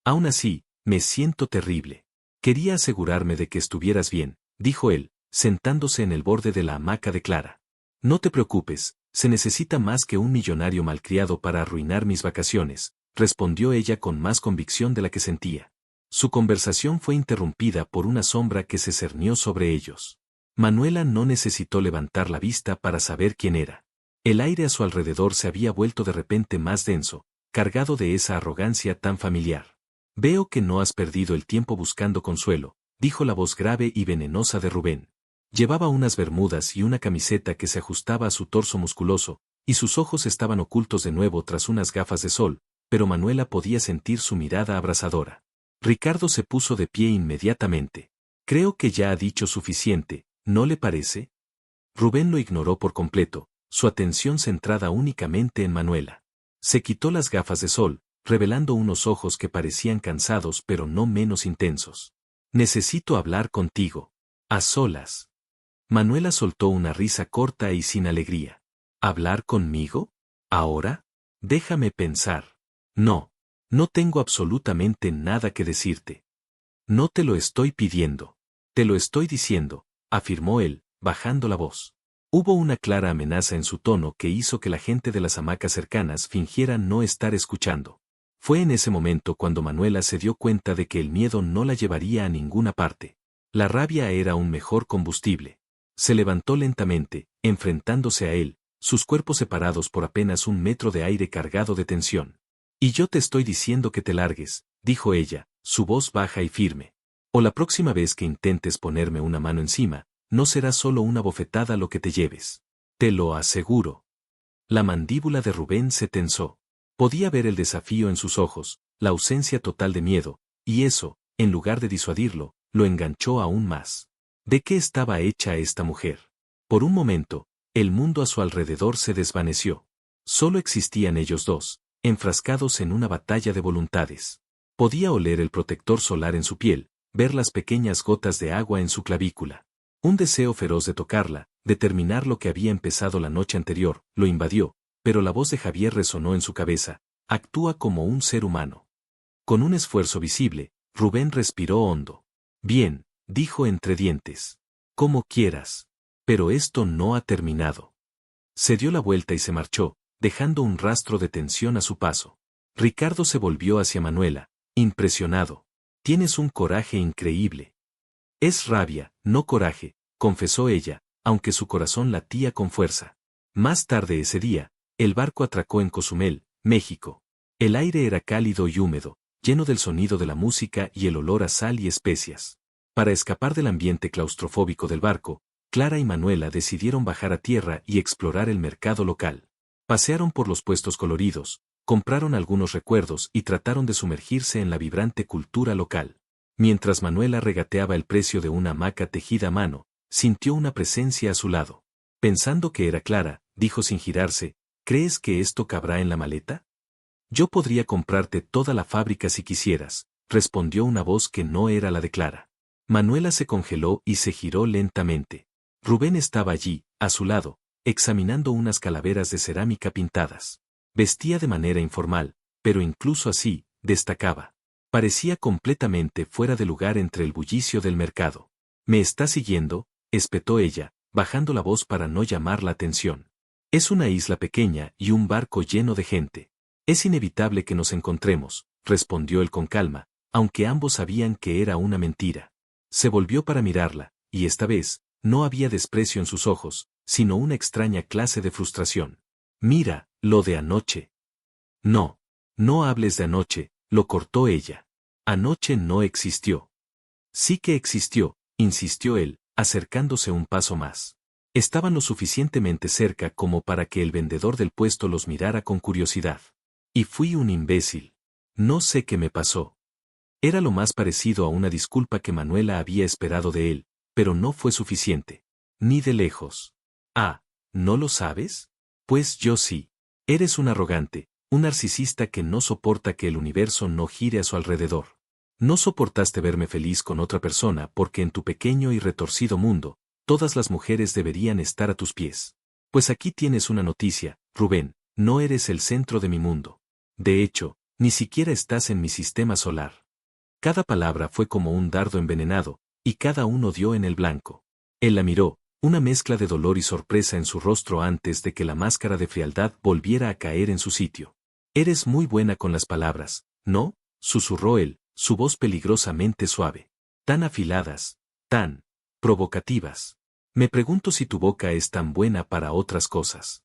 Aún así, me siento terrible. Quería asegurarme de que estuvieras bien, dijo él, sentándose en el borde de la hamaca de Clara. No te preocupes, se necesita más que un millonario malcriado para arruinar mis vacaciones, respondió ella con más convicción de la que sentía. Su conversación fue interrumpida por una sombra que se cernió sobre ellos. Manuela no necesitó levantar la vista para saber quién era. El aire a su alrededor se había vuelto de repente más denso, cargado de esa arrogancia tan familiar. Veo que no has perdido el tiempo buscando consuelo, dijo la voz grave y venenosa de Rubén. Llevaba unas bermudas y una camiseta que se ajustaba a su torso musculoso, y sus ojos estaban ocultos de nuevo tras unas gafas de sol, pero Manuela podía sentir su mirada abrasadora. Ricardo se puso de pie inmediatamente. Creo que ya ha dicho suficiente, ¿no le parece? Rubén lo ignoró por completo, su atención centrada únicamente en Manuela. Se quitó las gafas de sol, revelando unos ojos que parecían cansados pero no menos intensos. Necesito hablar contigo. A solas. Manuela soltó una risa corta y sin alegría. ¿Hablar conmigo? ¿Ahora? Déjame pensar. No. No tengo absolutamente nada que decirte. No te lo estoy pidiendo. Te lo estoy diciendo, afirmó él, bajando la voz. Hubo una clara amenaza en su tono que hizo que la gente de las hamacas cercanas fingiera no estar escuchando. Fue en ese momento cuando Manuela se dio cuenta de que el miedo no la llevaría a ninguna parte. La rabia era un mejor combustible. Se levantó lentamente, enfrentándose a él, sus cuerpos separados por apenas 1 metro de aire cargado de tensión. Y yo te estoy diciendo que te largues, dijo ella, su voz baja y firme. O la próxima vez que intentes ponerme una mano encima, no será solo una bofetada lo que te lleves. Te lo aseguro. La mandíbula de Rubén se tensó. Podía ver el desafío en sus ojos, la ausencia total de miedo, y eso, en lugar de disuadirlo, lo enganchó aún más. ¿De qué estaba hecha esta mujer? Por un momento, el mundo a su alrededor se desvaneció. Solo existían ellos dos, enfrascados en una batalla de voluntades. Podía oler el protector solar en su piel, ver las pequeñas gotas de agua en su clavícula. Un deseo feroz de tocarla, de terminar lo que había empezado la noche anterior, lo invadió, pero la voz de Javier resonó en su cabeza. Actúa como un ser humano. Con un esfuerzo visible, Rubén respiró hondo. Bien, dijo entre dientes. Como quieras. Pero esto no ha terminado. Se dio la vuelta y se marchó, dejando un rastro de tensión a su paso. Ricardo se volvió hacia Manuela, impresionado. Tienes un coraje increíble. Es rabia, no coraje, confesó ella, aunque su corazón latía con fuerza. Más tarde ese día, el barco atracó en Cozumel, México. El aire era cálido y húmedo, lleno del sonido de la música y el olor a sal y especias. Para escapar del ambiente claustrofóbico del barco, Clara y Manuela decidieron bajar a tierra y explorar el mercado local. Pasearon por los puestos coloridos, compraron algunos recuerdos y trataron de sumergirse en la vibrante cultura local. Mientras Manuela regateaba el precio de una hamaca tejida a mano, sintió una presencia a su lado. Pensando que era Clara, dijo sin girarse, ¿crees que esto cabrá en la maleta? Yo podría comprarte toda la fábrica si quisieras, respondió una voz que no era la de Clara. Manuela se congeló y se giró lentamente. Rubén estaba allí, a su lado, examinando unas calaveras de cerámica pintadas. Vestía de manera informal, pero incluso así, destacaba. Parecía completamente fuera de lugar entre el bullicio del mercado. ¿Me está siguiendo?, espetó ella, bajando la voz para no llamar la atención. Es una isla pequeña y un barco lleno de gente. Es inevitable que nos encontremos, respondió él con calma, aunque ambos sabían que era una mentira. Se volvió para mirarla, y esta vez, no había desprecio en sus ojos, sino una extraña clase de frustración. Mira, lo de anoche. No, no hables de anoche, lo cortó ella. Anoche no existió. Sí que existió, insistió él, acercándose un paso más. Estaban lo suficientemente cerca como para que el vendedor del puesto los mirara con curiosidad. Y fui un imbécil. No sé qué me pasó. Era lo más parecido a una disculpa que Manuela había esperado de él, pero no fue suficiente. Ni de lejos. Ah, ¿no lo sabes? Pues yo sí. Eres un arrogante, un narcisista que no soporta que el universo no gire a su alrededor. No soportaste verme feliz con otra persona porque en tu pequeño y retorcido mundo, todas las mujeres deberían estar a tus pies. Pues aquí tienes una noticia, Rubén, no eres el centro de mi mundo. De hecho, ni siquiera estás en mi sistema solar. Cada palabra fue como un dardo envenenado, y cada uno dio en el blanco. Él la miró, una mezcla de dolor y sorpresa en su rostro antes de que la máscara de frialdad volviera a caer en su sitio. Eres muy buena con las palabras, ¿no?, susurró él, su voz peligrosamente suave. Tan afiladas, tan provocativas. Me pregunto si tu boca es tan buena para otras cosas.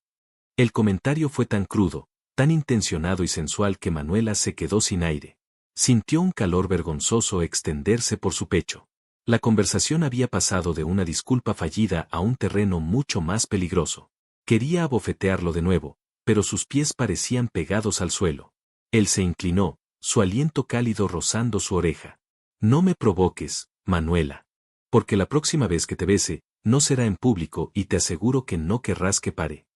El comentario fue tan crudo, tan intencionado y sensual que Manuela se quedó sin aire. Sintió un calor vergonzoso extenderse por su pecho. La conversación había pasado de una disculpa fallida a un terreno mucho más peligroso. Quería abofetearlo de nuevo, pero sus pies parecían pegados al suelo. Él se inclinó, su aliento cálido rozando su oreja. No me provoques, Manuela. Porque la próxima vez que te bese, no será en público y te aseguro que no querrás que pare.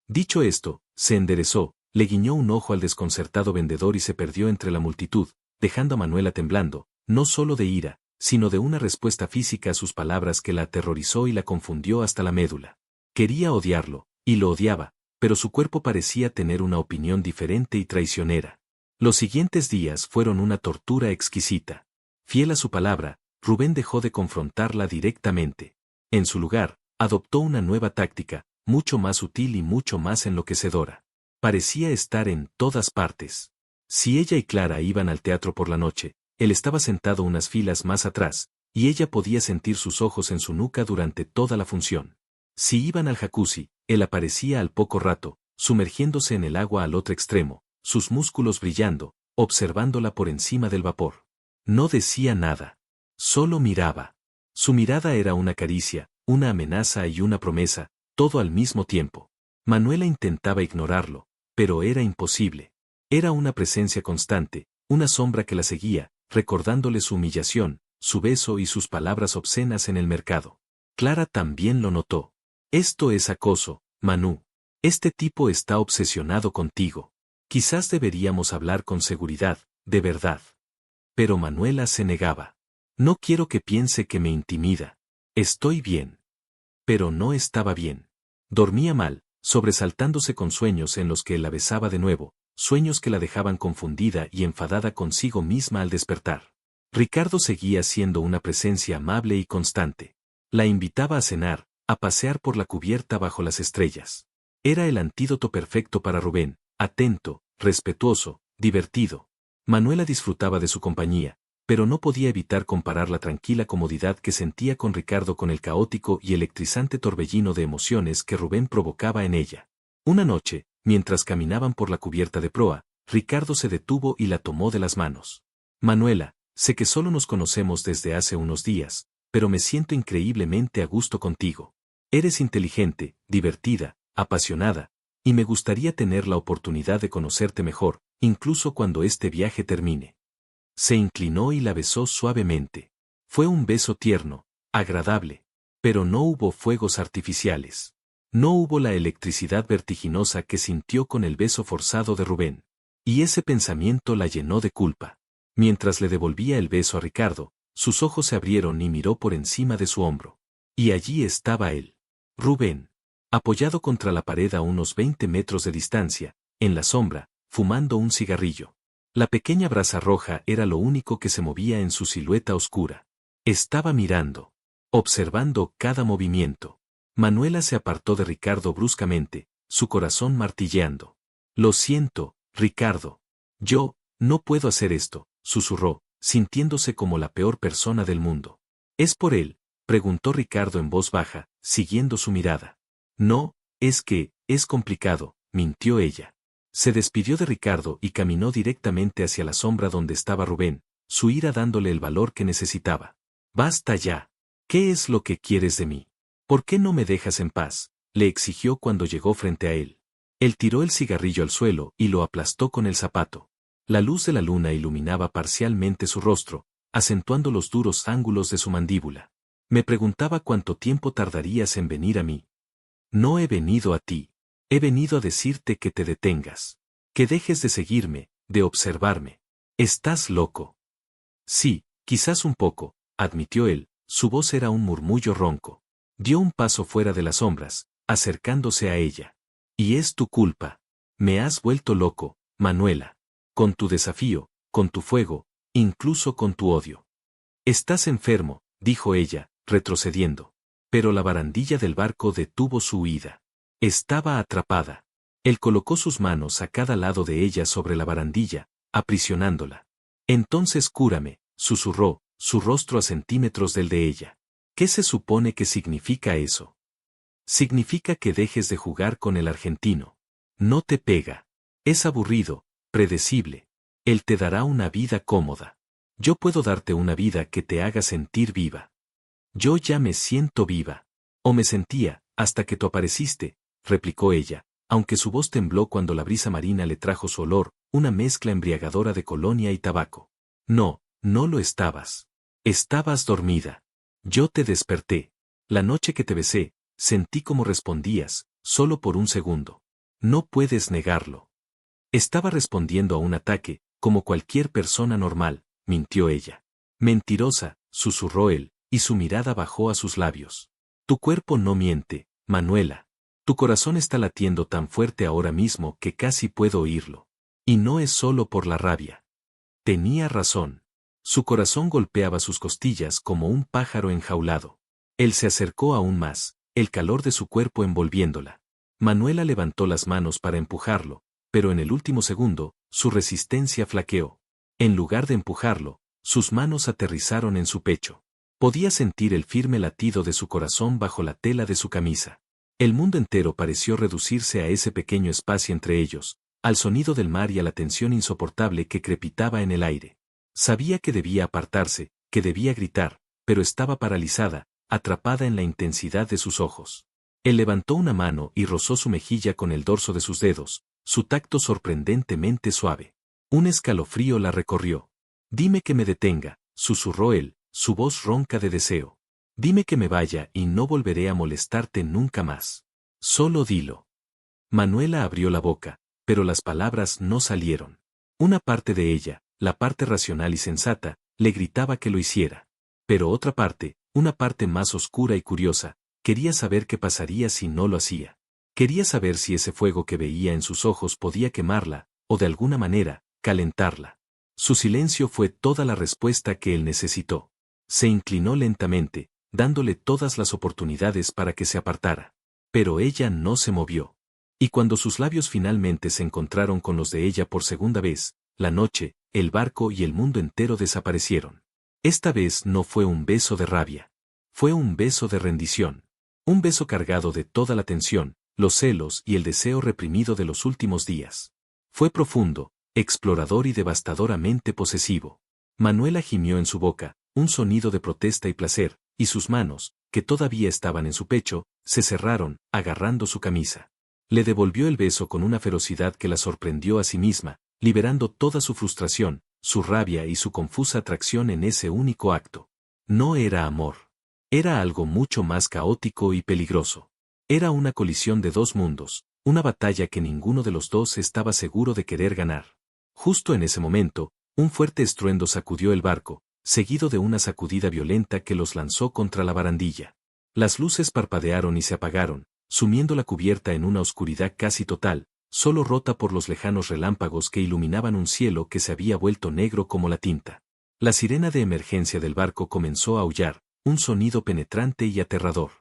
Dicho esto, se enderezó, le guiñó un ojo al desconcertado vendedor y se perdió entre la multitud, dejando a Manuela temblando, no solo de ira, sino de una respuesta física a sus palabras que la aterrorizó y la confundió hasta la médula. Quería odiarlo, y lo odiaba, pero su cuerpo parecía tener una opinión diferente y traicionera. Los siguientes días fueron una tortura exquisita. Fiel a su palabra, Rubén dejó de confrontarla directamente. En su lugar, adoptó una nueva táctica, mucho más sutil y mucho más enloquecedora. Parecía estar en todas partes. Si ella y Clara iban al teatro por la noche, él estaba sentado unas filas más atrás, y ella podía sentir sus ojos en su nuca durante toda la función. Si iban al jacuzzi, él aparecía al poco rato, sumergiéndose en el agua al otro extremo, sus músculos brillando, observándola por encima del vapor. No decía nada. Solo miraba. Su mirada era una caricia, una amenaza y una promesa, todo al mismo tiempo. Manuela intentaba ignorarlo, pero era imposible. Era una presencia constante, una sombra que la seguía, recordándole su humillación, su beso y sus palabras obscenas en el mercado. Clara también lo notó. Esto es acoso, Manu. Este tipo está obsesionado contigo. Quizás deberíamos hablar con seguridad, de verdad. Pero Manuela se negaba. No quiero que piense que me intimida. Estoy bien. Pero no estaba bien. Dormía mal, sobresaltándose con sueños en los que él la besaba de nuevo, sueños que la dejaban confundida y enfadada consigo misma al despertar. Ricardo seguía siendo una presencia amable y constante. La invitaba a cenar, a pasear por la cubierta bajo las estrellas. Era el antídoto perfecto para Rubén, atento, respetuoso, divertido. Manuela disfrutaba de su compañía, pero no podía evitar comparar la tranquila comodidad que sentía con Ricardo con el caótico y electrizante torbellino de emociones que Rubén provocaba en ella. Una noche, mientras caminaban por la cubierta de proa, Ricardo se detuvo y la tomó de las manos. Manuela, sé que solo nos conocemos desde hace unos días, pero me siento increíblemente a gusto contigo. Eres inteligente, divertida, apasionada, y me gustaría tener la oportunidad de conocerte mejor, incluso cuando este viaje termine. Se inclinó y la besó suavemente. Fue un beso tierno, agradable, pero no hubo fuegos artificiales. No hubo la electricidad vertiginosa que sintió con el beso forzado de Rubén. Y ese pensamiento la llenó de culpa. Mientras le devolvía el beso a Ricardo, sus ojos se abrieron y miró por encima de su hombro. Y allí estaba él. Rubén, apoyado contra la pared a unos 20 metros de distancia, en la sombra, fumando un cigarrillo. La pequeña brasa roja era lo único que se movía en su silueta oscura. Estaba mirando, observando cada movimiento. Manuela se apartó de Ricardo bruscamente, su corazón martilleando. Lo siento, Ricardo. Yo, no puedo hacer esto, susurró, sintiéndose como la peor persona del mundo. ¿Es por él?, preguntó Ricardo en voz baja, siguiendo su mirada. No, es que, es complicado, mintió ella. Se despidió de Ricardo y caminó directamente hacia la sombra donde estaba Rubén, su ira dándole el valor que necesitaba. Basta ya. ¿Qué es lo que quieres de mí? ¿Por qué no me dejas en paz?, le exigió cuando llegó frente a él. Él tiró el cigarrillo al suelo y lo aplastó con el zapato. La luz de la luna iluminaba parcialmente su rostro, acentuando los duros ángulos de su mandíbula. Me preguntaba cuánto tiempo tardarías en venir a mí. No he venido a ti. He venido a decirte que te detengas. Que dejes de seguirme, de observarme. ¿Estás loco? Sí, quizás un poco, admitió él, su voz era un murmullo ronco. Dio un paso fuera de las sombras, acercándose a ella. Y es tu culpa. Me has vuelto loco, Manuela. Con tu desafío, con tu fuego, incluso con tu odio. Estás enfermo, dijo ella, retrocediendo. Pero la barandilla del barco detuvo su huida. Estaba atrapada. Él colocó sus manos a cada lado de ella sobre la barandilla, aprisionándola. Entonces cúrame, susurró, su rostro a centímetros del de ella. ¿Qué se supone que significa eso? Significa que dejes de jugar con el argentino. No te pega. Es aburrido, predecible. Él te dará una vida cómoda. Yo puedo darte una vida que te haga sentir viva. Yo ya me siento viva. O me sentía, hasta que tú apareciste, replicó ella, aunque su voz tembló cuando la brisa marina le trajo su olor, una mezcla embriagadora de colonia y tabaco. No, no lo estabas. Estabas dormida. Yo te desperté. La noche que te besé, sentí cómo respondías, solo por un segundo. No puedes negarlo. Estaba respondiendo a un ataque, como cualquier persona normal, mintió ella. Mentirosa, susurró él, y su mirada bajó a sus labios. Tu cuerpo no miente, Manuela. Tu corazón está latiendo tan fuerte ahora mismo que casi puedo oírlo. Y no es solo por la rabia. Tenía razón. Su corazón golpeaba sus costillas como un pájaro enjaulado. Él se acercó aún más, el calor de su cuerpo envolviéndola. Manuela levantó las manos para empujarlo, pero en el último segundo, su resistencia flaqueó. En lugar de empujarlo, sus manos aterrizaron en su pecho. Podía sentir el firme latido de su corazón bajo la tela de su camisa. El mundo entero pareció reducirse a ese pequeño espacio entre ellos, al sonido del mar y a la tensión insoportable que crepitaba en el aire. Sabía que debía apartarse, que debía gritar, pero estaba paralizada, atrapada en la intensidad de sus ojos. Él levantó una mano y rozó su mejilla con el dorso de sus dedos, su tacto sorprendentemente suave. Un escalofrío la recorrió. Dime que me detenga, susurró él, su voz ronca de deseo. Dime que me vaya y no volveré a molestarte nunca más. Solo dilo. Manuela abrió la boca, pero las palabras no salieron. Una parte de ella, la parte racional y sensata, le gritaba que lo hiciera. Pero otra parte, una parte más oscura y curiosa, quería saber qué pasaría si no lo hacía. Quería saber si ese fuego que veía en sus ojos podía quemarla, o de alguna manera, calentarla. Su silencio fue toda la respuesta que él necesitó. Se inclinó lentamente, dándole todas las oportunidades para que se apartara. Pero ella no se movió. Y cuando sus labios finalmente se encontraron con los de ella por segunda vez, la noche, el barco y el mundo entero desaparecieron. Esta vez no fue un beso de rabia. Fue un beso de rendición. Un beso cargado de toda la tensión, los celos y el deseo reprimido de los últimos días. Fue profundo, explorador y devastadoramente posesivo. Manuela gimió en su boca, un sonido de protesta y placer, y sus manos, que todavía estaban en su pecho, se cerraron, agarrando su camisa. Le devolvió el beso con una ferocidad que la sorprendió a sí misma, liberando toda su frustración, su rabia y su confusa atracción en ese único acto. No era amor. Era algo mucho más caótico y peligroso. Era una colisión de dos mundos, una batalla que ninguno de los dos estaba seguro de querer ganar. Justo en ese momento, un fuerte estruendo sacudió el barco, seguido de una sacudida violenta que los lanzó contra la barandilla. Las luces parpadearon y se apagaron, sumiendo la cubierta en una oscuridad casi total, solo rota por los lejanos relámpagos que iluminaban un cielo que se había vuelto negro como la tinta. La sirena de emergencia del barco comenzó a aullar, un sonido penetrante y aterrador.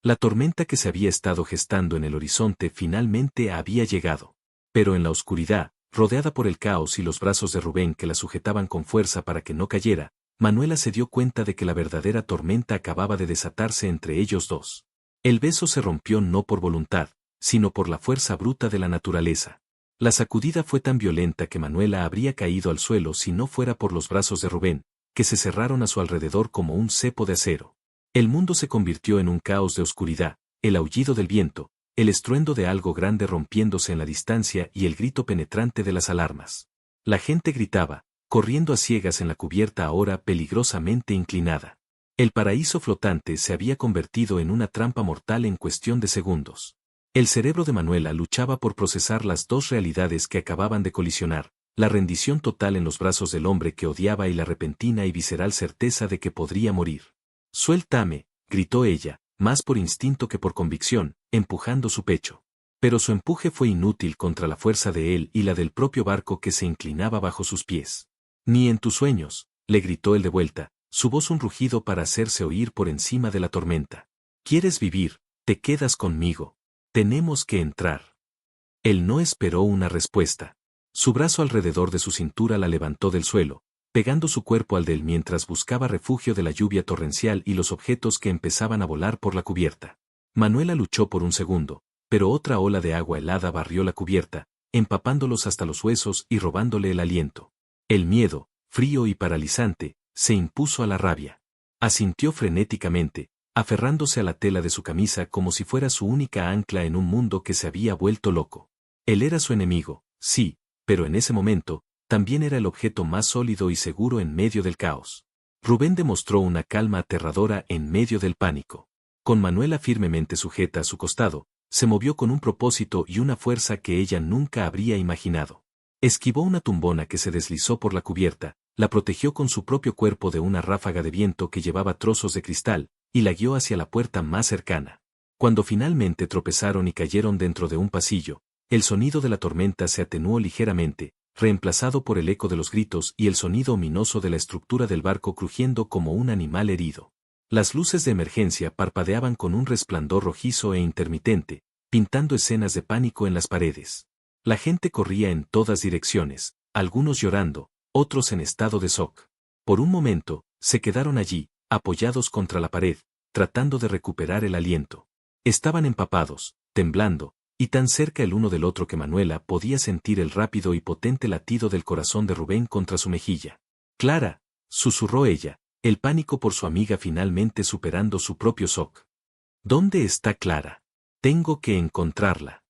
La tormenta que se había estado gestando en el horizonte finalmente había llegado. Pero en la oscuridad, rodeada por el caos y los brazos de Rubén que la sujetaban con fuerza para que no cayera, Manuela se dio cuenta de que la verdadera tormenta acababa de desatarse entre ellos dos. El beso se rompió no por voluntad, sino por la fuerza bruta de la naturaleza. La sacudida fue tan violenta que Manuela habría caído al suelo si no fuera por los brazos de Rubén, que se cerraron a su alrededor como un cepo de acero. El mundo se convirtió en un caos de oscuridad, el aullido del viento, el estruendo de algo grande rompiéndose en la distancia y el grito penetrante de las alarmas. La gente gritaba, corriendo a ciegas en la cubierta ahora peligrosamente inclinada. El paraíso flotante se había convertido en una trampa mortal en cuestión de segundos. El cerebro de Manuela luchaba por procesar las dos realidades que acababan de colisionar, la rendición total en los brazos del hombre que odiaba y la repentina y visceral certeza de que podría morir. «Suéltame», gritó ella, más por instinto que por convicción, empujando su pecho. Pero su empuje fue inútil contra la fuerza de él y la del propio barco que se inclinaba bajo sus pies. «Ni en tus sueños», le gritó él de vuelta, su voz un rugido para hacerse oír por encima de la tormenta. «¿Quieres vivir? Te quedas conmigo. Tenemos que entrar». Él no esperó una respuesta. Su brazo alrededor de su cintura la levantó del suelo, pegando su cuerpo al de él mientras buscaba refugio de la lluvia torrencial y los objetos que empezaban a volar por la cubierta. Manuela luchó por un segundo, pero otra ola de agua helada barrió la cubierta, empapándolos hasta los huesos y robándole el aliento. El miedo, frío y paralizante, se impuso a la rabia. Asintió frenéticamente, aferrándose a la tela de su camisa como si fuera su única ancla en un mundo que se había vuelto loco. Él era su enemigo, sí, pero en ese momento, también era el objeto más sólido y seguro en medio del caos. Rubén demostró una calma aterradora en medio del pánico. Con Manuela firmemente sujeta a su costado, se movió con un propósito y una fuerza que ella nunca habría imaginado. Esquivó una tumbona que se deslizó por la cubierta, la protegió con su propio cuerpo de una ráfaga de viento que llevaba trozos de cristal, y la guió hacia la puerta más cercana. Cuando finalmente tropezaron y cayeron dentro de un pasillo, el sonido de la tormenta se atenuó ligeramente, reemplazado por el eco de los gritos y el sonido ominoso de la estructura del barco crujiendo como un animal herido. Las luces de emergencia parpadeaban con un resplandor rojizo e intermitente, pintando escenas de pánico en las paredes. La gente corría en todas direcciones, algunos llorando, otros en estado de shock. Por un momento, se quedaron allí, apoyados contra la pared, tratando de recuperar el aliento. Estaban empapados, temblando, y tan cerca el uno del otro que Manuela podía sentir el rápido y potente latido del corazón de Rubén contra su mejilla. «Clara», susurró ella, el pánico por su amiga finalmente superando su propio shock. «¿Dónde está Clara? Tengo que encontrarla».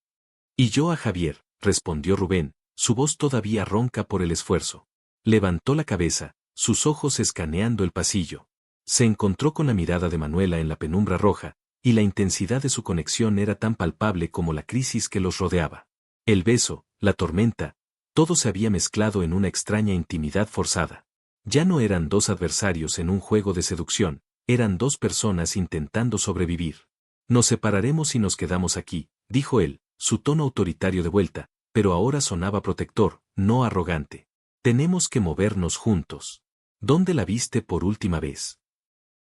«Y yo a Javier», respondió Rubén, su voz todavía ronca por el esfuerzo. Levantó la cabeza, sus ojos escaneando el pasillo. Se encontró con la mirada de Manuela en la penumbra roja, y la intensidad de su conexión era tan palpable como la crisis que los rodeaba. El beso, la tormenta, todo se había mezclado en una extraña intimidad forzada. Ya no eran dos adversarios en un juego de seducción, eran dos personas intentando sobrevivir. «Nos separaremos si nos quedamos aquí», dijo él, su tono autoritario de vuelta, pero ahora sonaba protector, no arrogante. «Tenemos que movernos juntos». «¿Dónde la viste por última vez?»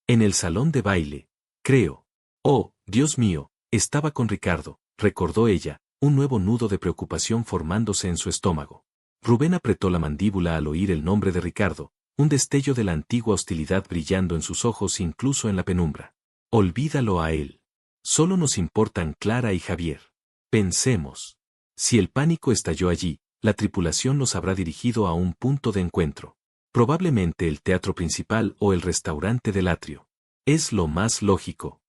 «En el salón de baile, creo». «Oh, Dios mío, estaba con Ricardo», recordó ella, un nuevo nudo de preocupación formándose en su estómago. Rubén apretó la mandíbula al oír el nombre de Ricardo, un destello de la antigua hostilidad brillando en sus ojos incluso en la penumbra. «Olvídalo a él. Solo nos importan Clara y Javier. Pensemos. Si el pánico estalló allí, la tripulación los habrá dirigido a un punto de encuentro». Probablemente el teatro principal o el restaurante del atrio. Es lo más lógico.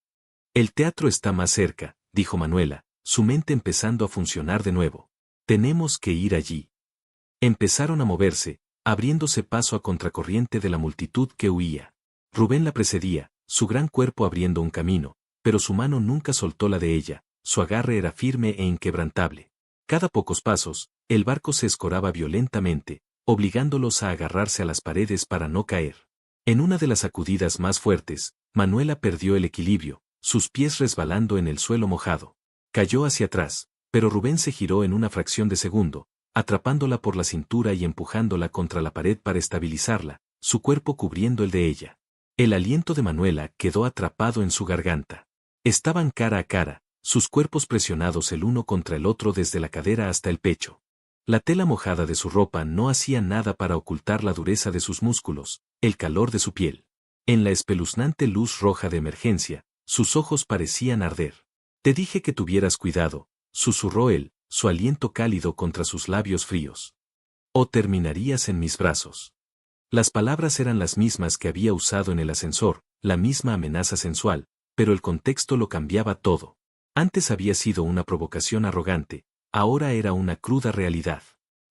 El teatro está más cerca, dijo Manuela, su mente empezando a funcionar de nuevo. Tenemos que ir allí. Empezaron a moverse, abriéndose paso a contracorriente de la multitud que huía. Rubén la precedía, su gran cuerpo abriendo un camino, pero su mano nunca soltó la de ella, su agarre era firme e inquebrantable. Cada pocos pasos, el barco se escoraba violentamente, obligándolos a agarrarse a las paredes para no caer. En una de las sacudidas más fuertes, Manuela perdió el equilibrio, sus pies resbalando en el suelo mojado. Cayó hacia atrás, pero Rubén se giró en una fracción de segundo, atrapándola por la cintura y empujándola contra la pared para estabilizarla, su cuerpo cubriendo el de ella. El aliento de Manuela quedó atrapado en su garganta. Estaban cara a cara, sus cuerpos presionados el uno contra el otro desde la cadera hasta el pecho. La tela mojada de su ropa no hacía nada para ocultar la dureza de sus músculos, el calor de su piel. En la espeluznante luz roja de emergencia, sus ojos parecían arder. Te dije que tuvieras cuidado, susurró él, su aliento cálido contra sus labios fríos. O terminarías en mis brazos. Las palabras eran las mismas que había usado en el ascensor, la misma amenaza sensual, pero el contexto lo cambiaba todo. Antes había sido una provocación arrogante, ahora era una cruda realidad.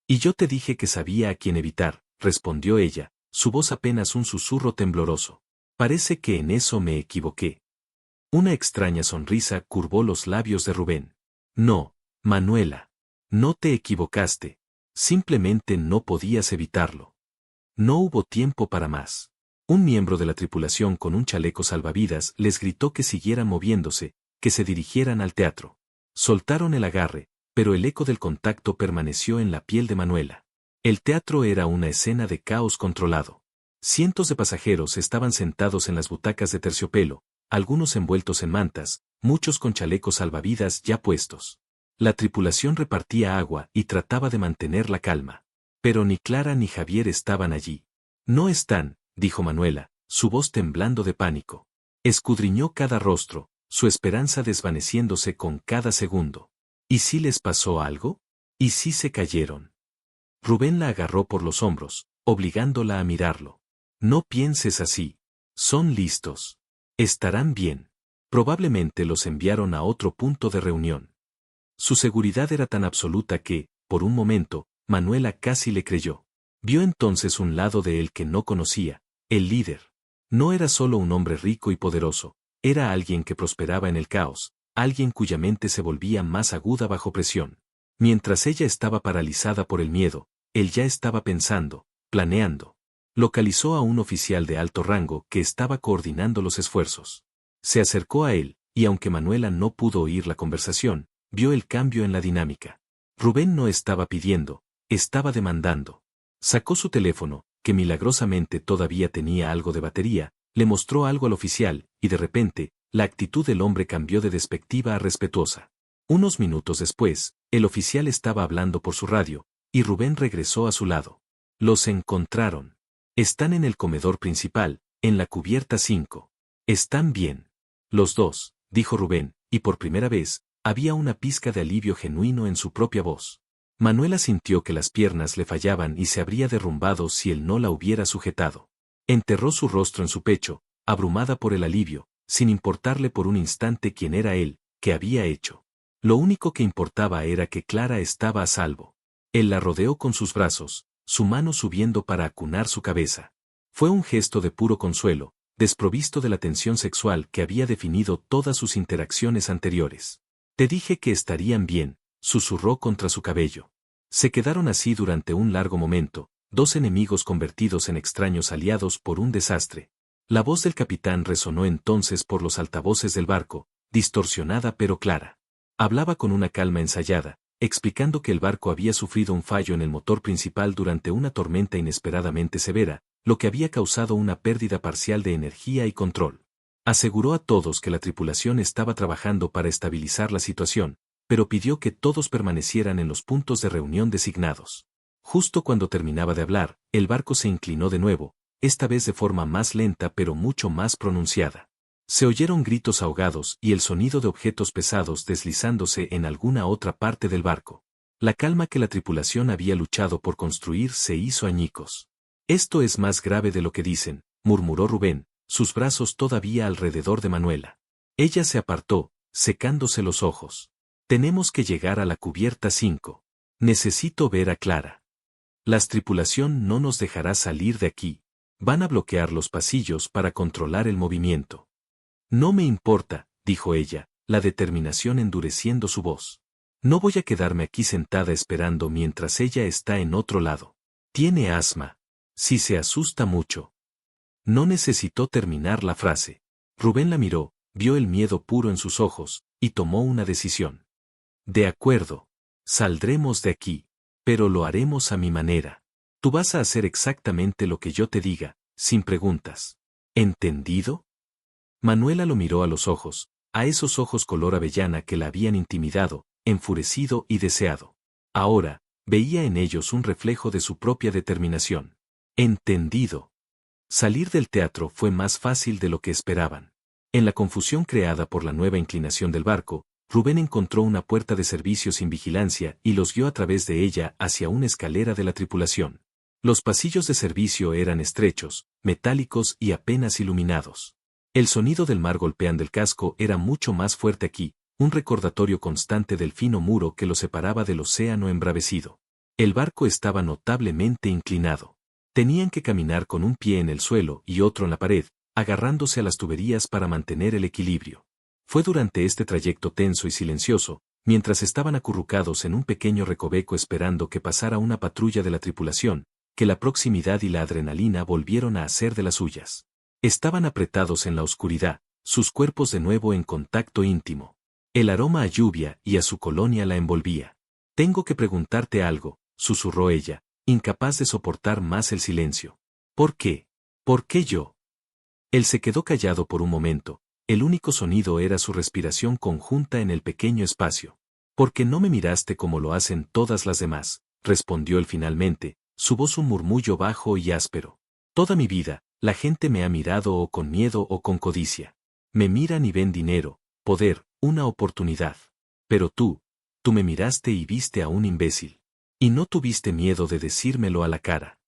Y yo te dije que sabía a quién evitar, respondió ella, su voz apenas un susurro tembloroso. Parece que en eso me equivoqué. Una extraña sonrisa curvó los labios de Rubén. No, Manuela. No te equivocaste. Simplemente no podías evitarlo. No hubo tiempo para más. Un miembro de la tripulación con un chaleco salvavidas les gritó que siguieran moviéndose, que se dirigieran al teatro. Soltaron el agarre, pero el eco del contacto permaneció en la piel de Manuela. El teatro era una escena de caos controlado. Cientos de pasajeros estaban sentados en las butacas de terciopelo, algunos envueltos en mantas, muchos con chalecos salvavidas ya puestos. La tripulación repartía agua y trataba de mantener la calma. Pero ni Clara ni Javier estaban allí. No están, dijo Manuela, su voz temblando de pánico. Escudriñó cada rostro, su esperanza desvaneciéndose con cada segundo. ¿Y si les pasó algo? ¿Y si se cayeron? Rubén la agarró por los hombros, obligándola a mirarlo. No pienses así. Son listos. Estarán bien. Probablemente los enviaron a otro punto de reunión. Su seguridad era tan absoluta que, por un momento, Manuela casi le creyó. Vio entonces un lado de él que no conocía, el líder. No era solo un hombre rico y poderoso, era alguien que prosperaba en el caos, alguien cuya mente se volvía más aguda bajo presión. Mientras ella estaba paralizada por el miedo, él ya estaba pensando, planeando. Localizó a un oficial de alto rango que estaba coordinando los esfuerzos. Se acercó a él, y aunque Manuela no pudo oír la conversación, vio el cambio en la dinámica. Rubén no estaba pidiendo, estaba demandando. Sacó su teléfono, que milagrosamente todavía tenía algo de batería, le mostró algo al oficial, y de repente, la actitud del hombre cambió de despectiva a respetuosa. Unos minutos después, el oficial estaba hablando por su radio, y Rubén regresó a su lado. Los encontraron. Están en el comedor principal, en la cubierta 5. Están bien. Los dos, dijo Rubén, y por primera vez, había una pizca de alivio genuino en su propia voz. Manuela sintió que las piernas le fallaban y se habría derrumbado si él no la hubiera sujetado. Enterró su rostro en su pecho, abrumada por el alivio, sin importarle por un instante quién era él, qué había hecho. Lo único que importaba era que Clara estaba a salvo. Él la rodeó con sus brazos, su mano subiendo para acunar su cabeza. Fue un gesto de puro consuelo, desprovisto de la tensión sexual que había definido todas sus interacciones anteriores. Te dije que estarían bien, susurró contra su cabello. Se quedaron así durante un largo momento, dos enemigos convertidos en extraños aliados por un desastre. La voz del capitán resonó entonces por los altavoces del barco, distorsionada pero clara. Hablaba con una calma ensayada, explicando que el barco había sufrido un fallo en el motor principal durante una tormenta inesperadamente severa, lo que había causado una pérdida parcial de energía y control. Aseguró a todos que la tripulación estaba trabajando para estabilizar la situación, pero pidió que todos permanecieran en los puntos de reunión designados. Justo cuando terminaba de hablar, el barco se inclinó de nuevo, esta vez de forma más lenta pero mucho más pronunciada. Se oyeron gritos ahogados y el sonido de objetos pesados deslizándose en alguna otra parte del barco. La calma que la tripulación había luchado por construir se hizo añicos. Esto es más grave de lo que dicen, murmuró Rubén, sus brazos todavía alrededor de Manuela. Ella se apartó, secándose los ojos. Tenemos que llegar a la cubierta 5. Necesito ver a Clara. La tripulación no nos dejará salir de aquí. Van a bloquear los pasillos para controlar el movimiento. No me importa, dijo ella, la determinación endureciendo su voz. No voy a quedarme aquí sentada esperando mientras ella está en otro lado. Tiene asma. Si se asusta mucho. No necesitó terminar la frase. Rubén la miró, vio el miedo puro en sus ojos, y tomó una decisión. De acuerdo. Saldremos de aquí. Pero lo haremos a mi manera. Tú vas a hacer exactamente lo que yo te diga, sin preguntas. ¿Entendido? Manuela lo miró a los ojos, a esos ojos color avellana que la habían intimidado, enfurecido y deseado. Ahora, veía en ellos un reflejo de su propia determinación. Entendido. Salir del teatro fue más fácil de lo que esperaban. En la confusión creada por la nueva inclinación del barco, Rubén encontró una puerta de servicio sin vigilancia y los guió a través de ella hacia una escalera de la tripulación. Los pasillos de servicio eran estrechos, metálicos y apenas iluminados. El sonido del mar golpeando el casco era mucho más fuerte aquí, un recordatorio constante del fino muro que lo separaba del océano embravecido. El barco estaba notablemente inclinado. Tenían que caminar con un pie en el suelo y otro en la pared, agarrándose a las tuberías para mantener el equilibrio. Fue durante este trayecto tenso y silencioso, mientras estaban acurrucados en un pequeño recoveco esperando que pasara una patrulla de la tripulación, que la proximidad y la adrenalina volvieron a hacer de las suyas. Estaban apretados en la oscuridad, sus cuerpos de nuevo en contacto íntimo. El aroma a lluvia y a su colonia la envolvía. Tengo que preguntarte algo, susurró ella, incapaz de soportar más el silencio. ¿Por qué? ¿Por qué yo? Él se quedó callado por un momento, el único sonido era su respiración conjunta en el pequeño espacio. «¿Por qué no me miraste como lo hacen todas las demás?», respondió él finalmente, su voz un murmullo bajo y áspero. «Toda mi vida, la gente me ha mirado o con miedo o con codicia. Me miran y ven dinero, poder, una oportunidad. Pero tú me miraste y viste a un imbécil. Y no tuviste miedo de decírmelo a la cara.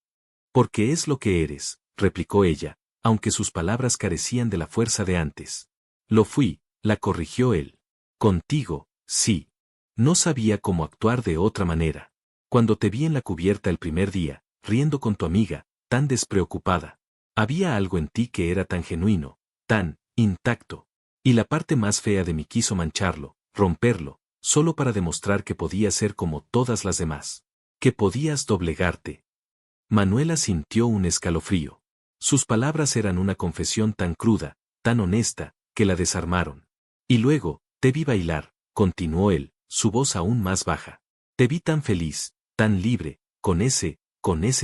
Porque es lo que eres», replicó ella, aunque sus palabras carecían de la fuerza de antes. «Lo fui», la corrigió él. «Contigo, sí. No sabía cómo actuar de otra manera. Cuando te vi en la cubierta el primer día, riendo con tu amiga, tan despreocupada, había algo en ti que era tan genuino, tan intacto. Y la parte más fea de mí quiso mancharlo, romperlo, solo para demostrar que podía ser como todas las demás. Que podías doblegarte». Manuela sintió un escalofrío. Sus palabras eran una confesión tan cruda, tan honesta, que la desarmaron. «Y luego, te vi bailar», continuó él, su voz aún más baja. «Te vi tan feliz, tan libre, con ese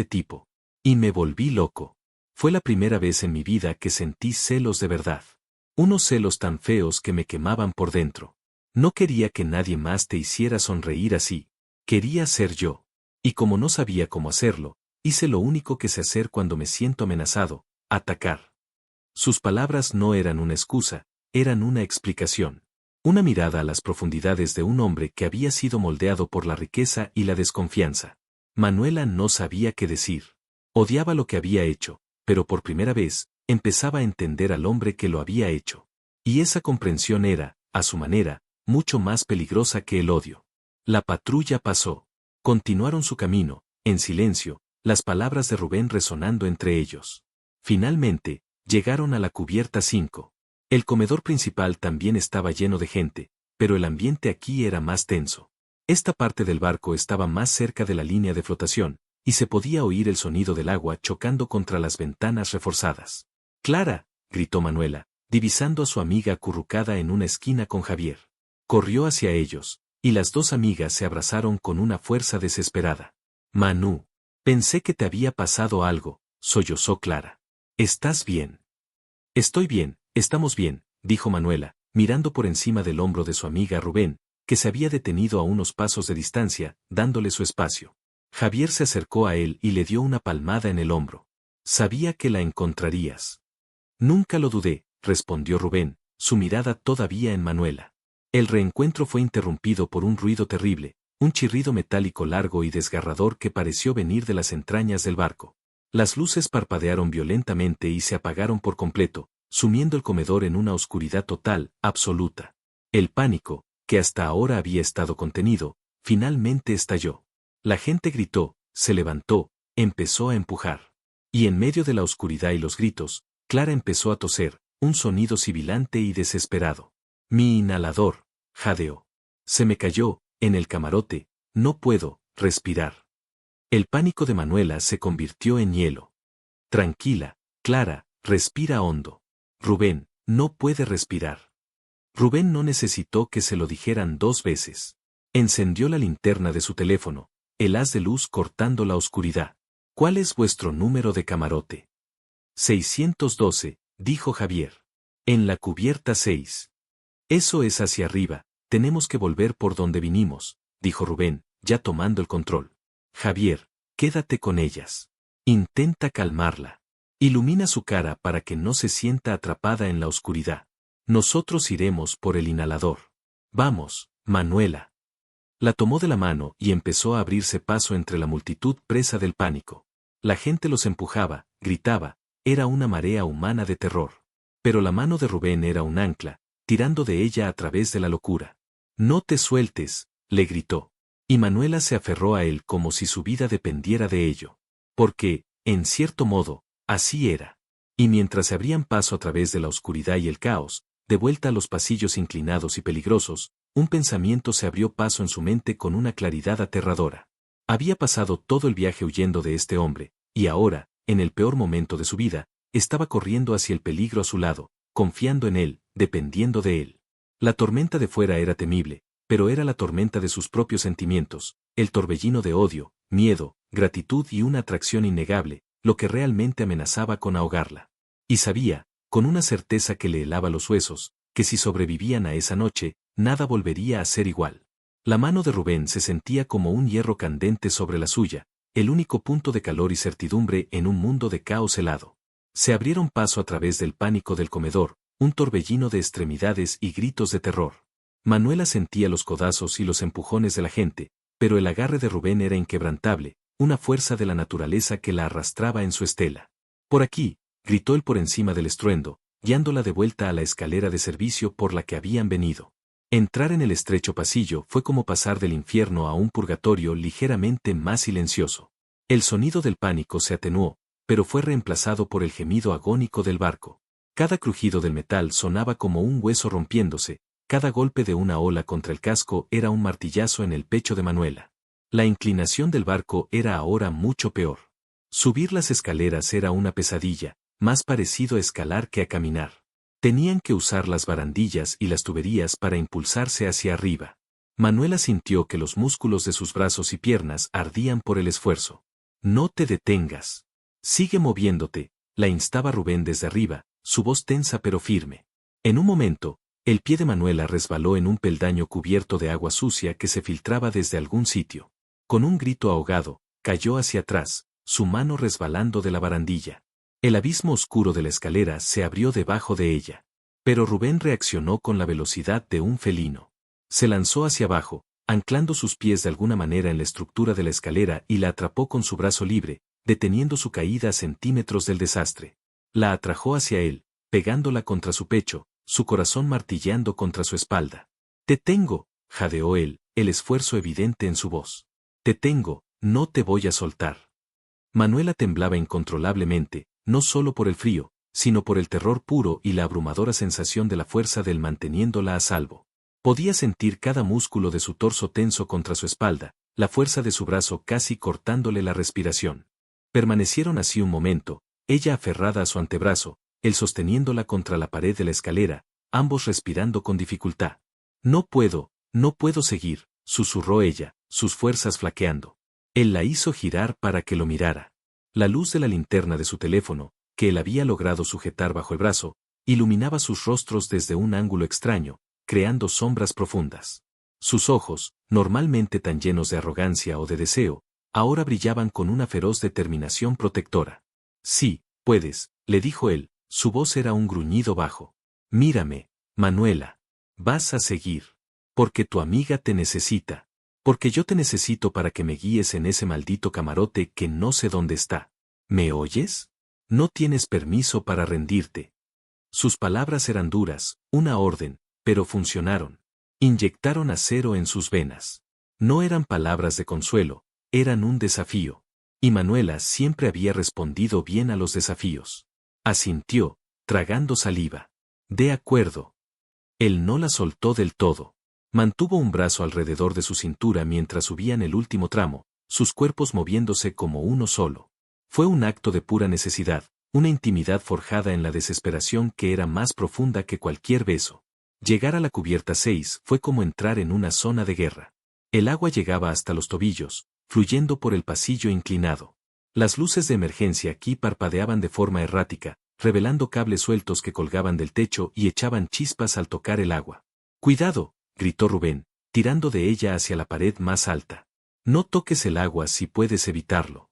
tipo. Y me volví loco. Fue la primera vez en mi vida que sentí celos de verdad. Unos celos tan feos que me quemaban por dentro. No quería que nadie más te hiciera sonreír así. Quería ser yo. Y como no sabía cómo hacerlo, hice lo único que sé hacer cuando me siento amenazado, atacar». Sus palabras no eran una excusa, eran una explicación. Una mirada a las profundidades de un hombre que había sido moldeado por la riqueza y la desconfianza. Manuela no sabía qué decir. Odiaba lo que había hecho, pero por primera vez, empezaba a entender al hombre que lo había hecho. Y esa comprensión era, a su manera, mucho más peligrosa que el odio. La patrulla pasó. Continuaron su camino, en silencio, las palabras de Rubén resonando entre ellos. Finalmente, llegaron a la cubierta 5. El comedor principal también estaba lleno de gente, pero el ambiente aquí era más tenso. Esta parte del barco estaba más cerca de la línea de flotación, y se podía oír el sonido del agua chocando contra las ventanas reforzadas. «¡Clara!», gritó Manuela, divisando a su amiga acurrucada en una esquina con Javier. Corrió hacia ellos, y las dos amigas se abrazaron con una fuerza desesperada. «Manu, pensé que te había pasado algo», sollozó Clara. «¿Estás bien?» «Estoy bien, estamos bien», dijo Manuela, mirando por encima del hombro de su amiga Rubén, que se había detenido a unos pasos de distancia, dándole su espacio. Javier se acercó a él y le dio una palmada en el hombro. «Sabía que la encontrarías». «Nunca lo dudé», respondió Rubén, su mirada todavía en Manuela. El reencuentro fue interrumpido por un ruido terrible, un chirrido metálico largo y desgarrador que pareció venir de las entrañas del barco. Las luces parpadearon violentamente y se apagaron por completo, sumiendo el comedor en una oscuridad total, absoluta. El pánico, que hasta ahora había estado contenido, finalmente estalló. La gente gritó, se levantó, empezó a empujar. Y en medio de la oscuridad y los gritos, Clara empezó a toser, un sonido sibilante y desesperado. Mi inhalador, jadeó. Se me cayó, en el camarote, no puedo respirar. El pánico de Manuela se convirtió en hielo. Tranquila, Clara, respira hondo. Rubén, no puede respirar. Rubén no necesitó que se lo dijeran 2 veces. Encendió la linterna de su teléfono, el haz de luz cortando la oscuridad. ¿Cuál es vuestro número de camarote? 612, dijo Javier. En la cubierta 6. Eso es hacia arriba, tenemos que volver por donde vinimos, dijo Rubén, ya tomando el control. Javier, quédate con ellas. Intenta calmarla. Ilumina su cara para que no se sienta atrapada en la oscuridad. Nosotros iremos por el inhalador. Vamos, Manuela. La tomó de la mano y empezó a abrirse paso entre la multitud presa del pánico. La gente los empujaba, gritaba, era una marea humana de terror. Pero la mano de Rubén era un ancla, tirando de ella a través de la locura. No te sueltes, le gritó. Y Manuela se aferró a él como si su vida dependiera de ello. Porque, en cierto modo, así era. Y mientras se abrían paso a través de la oscuridad y el caos, de vuelta a los pasillos inclinados y peligrosos, un pensamiento se abrió paso en su mente con una claridad aterradora. Había pasado todo el viaje huyendo de este hombre, y ahora, en el peor momento de su vida, estaba corriendo hacia el peligro a su lado, confiando en él, dependiendo de él. La tormenta de fuera era temible, pero era la tormenta de sus propios sentimientos, el torbellino de odio, miedo, gratitud y una atracción innegable, lo que realmente amenazaba con ahogarla. Y sabía, con una certeza que le helaba los huesos, que si sobrevivían a esa noche, nada volvería a ser igual. La mano de Rubén se sentía como un hierro candente sobre la suya, el único punto de calor y certidumbre en un mundo de caos helado. Se abrieron paso a través del pánico del comedor, un torbellino de extremidades y gritos de terror. Manuela sentía los codazos y los empujones de la gente, pero el agarre de Rubén era inquebrantable, una fuerza de la naturaleza que la arrastraba en su estela. Por aquí, gritó él por encima del estruendo, guiándola de vuelta a la escalera de servicio por la que habían venido. Entrar en el estrecho pasillo fue como pasar del infierno a un purgatorio ligeramente más silencioso. El sonido del pánico se atenuó, pero fue reemplazado por el gemido agónico del barco. Cada crujido del metal sonaba como un hueso rompiéndose, cada golpe de una ola contra el casco era un martillazo en el pecho de Manuela. La inclinación del barco era ahora mucho peor. Subir las escaleras era una pesadilla, más parecido a escalar que a caminar. Tenían que usar las barandillas y las tuberías para impulsarse hacia arriba. Manuela sintió que los músculos de sus brazos y piernas ardían por el esfuerzo. No te detengas. Sigue moviéndote, la instaba Rubén desde arriba, su voz tensa pero firme. En un momento, el pie de Manuela resbaló en un peldaño cubierto de agua sucia que se filtraba desde algún sitio. Con un grito ahogado, cayó hacia atrás, su mano resbalando de la barandilla. El abismo oscuro de la escalera se abrió debajo de ella. Pero Rubén reaccionó con la velocidad de un felino. Se lanzó hacia abajo, anclando sus pies de alguna manera en la estructura de la escalera y la atrapó con su brazo libre, deteniendo su caída a centímetros del desastre. La atrajo hacia él, pegándola contra su pecho, su corazón martilleando contra su espalda. Te tengo, jadeó él, el esfuerzo evidente en su voz. Te tengo, no te voy a soltar. Manuela temblaba incontrolablemente, no solo por el frío, sino por el terror puro y la abrumadora sensación de la fuerza del manteniéndola a salvo. Podía sentir cada músculo de su torso tenso contra su espalda, la fuerza de su brazo casi cortándole la respiración. Permanecieron así un momento, ella aferrada a su antebrazo, él sosteniéndola contra la pared de la escalera, ambos respirando con dificultad. No puedo seguir, susurró ella, sus fuerzas flaqueando. Él la hizo girar para que lo mirara. La luz de la linterna de su teléfono, que él había logrado sujetar bajo el brazo, iluminaba sus rostros desde un ángulo extraño, creando sombras profundas. Sus ojos, normalmente tan llenos de arrogancia o de deseo, ahora brillaban con una feroz determinación protectora. Sí, puedes, le dijo él, su voz era un gruñido bajo. Mírame, Manuela. Vas a seguir. Porque tu amiga te necesita. Porque yo te necesito para que me guíes en ese maldito camarote que no sé dónde está. ¿Me oyes? No tienes permiso para rendirte. Sus palabras eran duras, una orden, pero funcionaron. Inyectaron acero en sus venas. No eran palabras de consuelo, eran un desafío. Y Manuela siempre había respondido bien a los desafíos. Asintió, tragando saliva. De acuerdo. Él no la soltó del todo. Mantuvo un brazo alrededor de su cintura mientras subían el último tramo, sus cuerpos moviéndose como uno solo. Fue un acto de pura necesidad, una intimidad forjada en la desesperación que era más profunda que cualquier beso. Llegar a la cubierta 6 fue como entrar en una zona de guerra. El agua llegaba hasta los tobillos, fluyendo por el pasillo inclinado. Las luces de emergencia aquí parpadeaban de forma errática, revelando cables sueltos que colgaban del techo y echaban chispas al tocar el agua. ¡Cuidado!, gritó Rubén, tirando de ella hacia la pared más alta. No toques el agua si puedes evitarlo.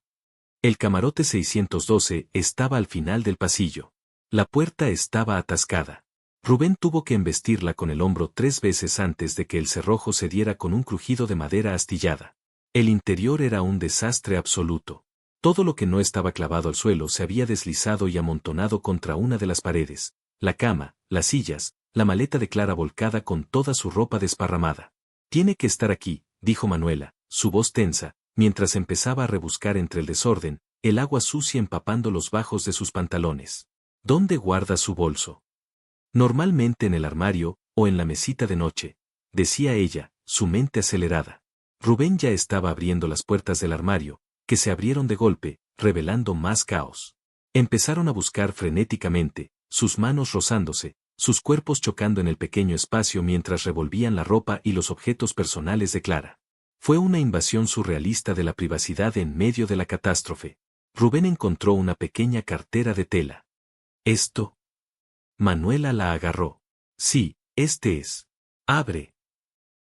El camarote 612 estaba al final del pasillo. La puerta estaba atascada. Rubén tuvo que embestirla con el hombro 3 veces antes de que el cerrojo se diera con un crujido de madera astillada. El interior era un desastre absoluto. Todo lo que no estaba clavado al suelo se había deslizado y amontonado contra una de las paredes, la cama, las sillas, la maleta de Clara volcada con toda su ropa desparramada. Tiene que estar aquí, dijo Manuela, su voz tensa, mientras empezaba a rebuscar entre el desorden, el agua sucia empapando los bajos de sus pantalones. ¿Dónde guarda su bolso? Normalmente en el armario, o en la mesita de noche, decía ella, su mente acelerada. Rubén ya estaba abriendo las puertas del armario, que se abrieron de golpe, revelando más caos. Empezaron a buscar frenéticamente, sus manos rozándose, sus cuerpos chocando en el pequeño espacio mientras revolvían la ropa y los objetos personales de Clara. Fue una invasión surrealista de la privacidad en medio de la catástrofe. Rubén encontró una pequeña cartera de tela. ¿Esto? Manuela la agarró. Sí, este es. Abre.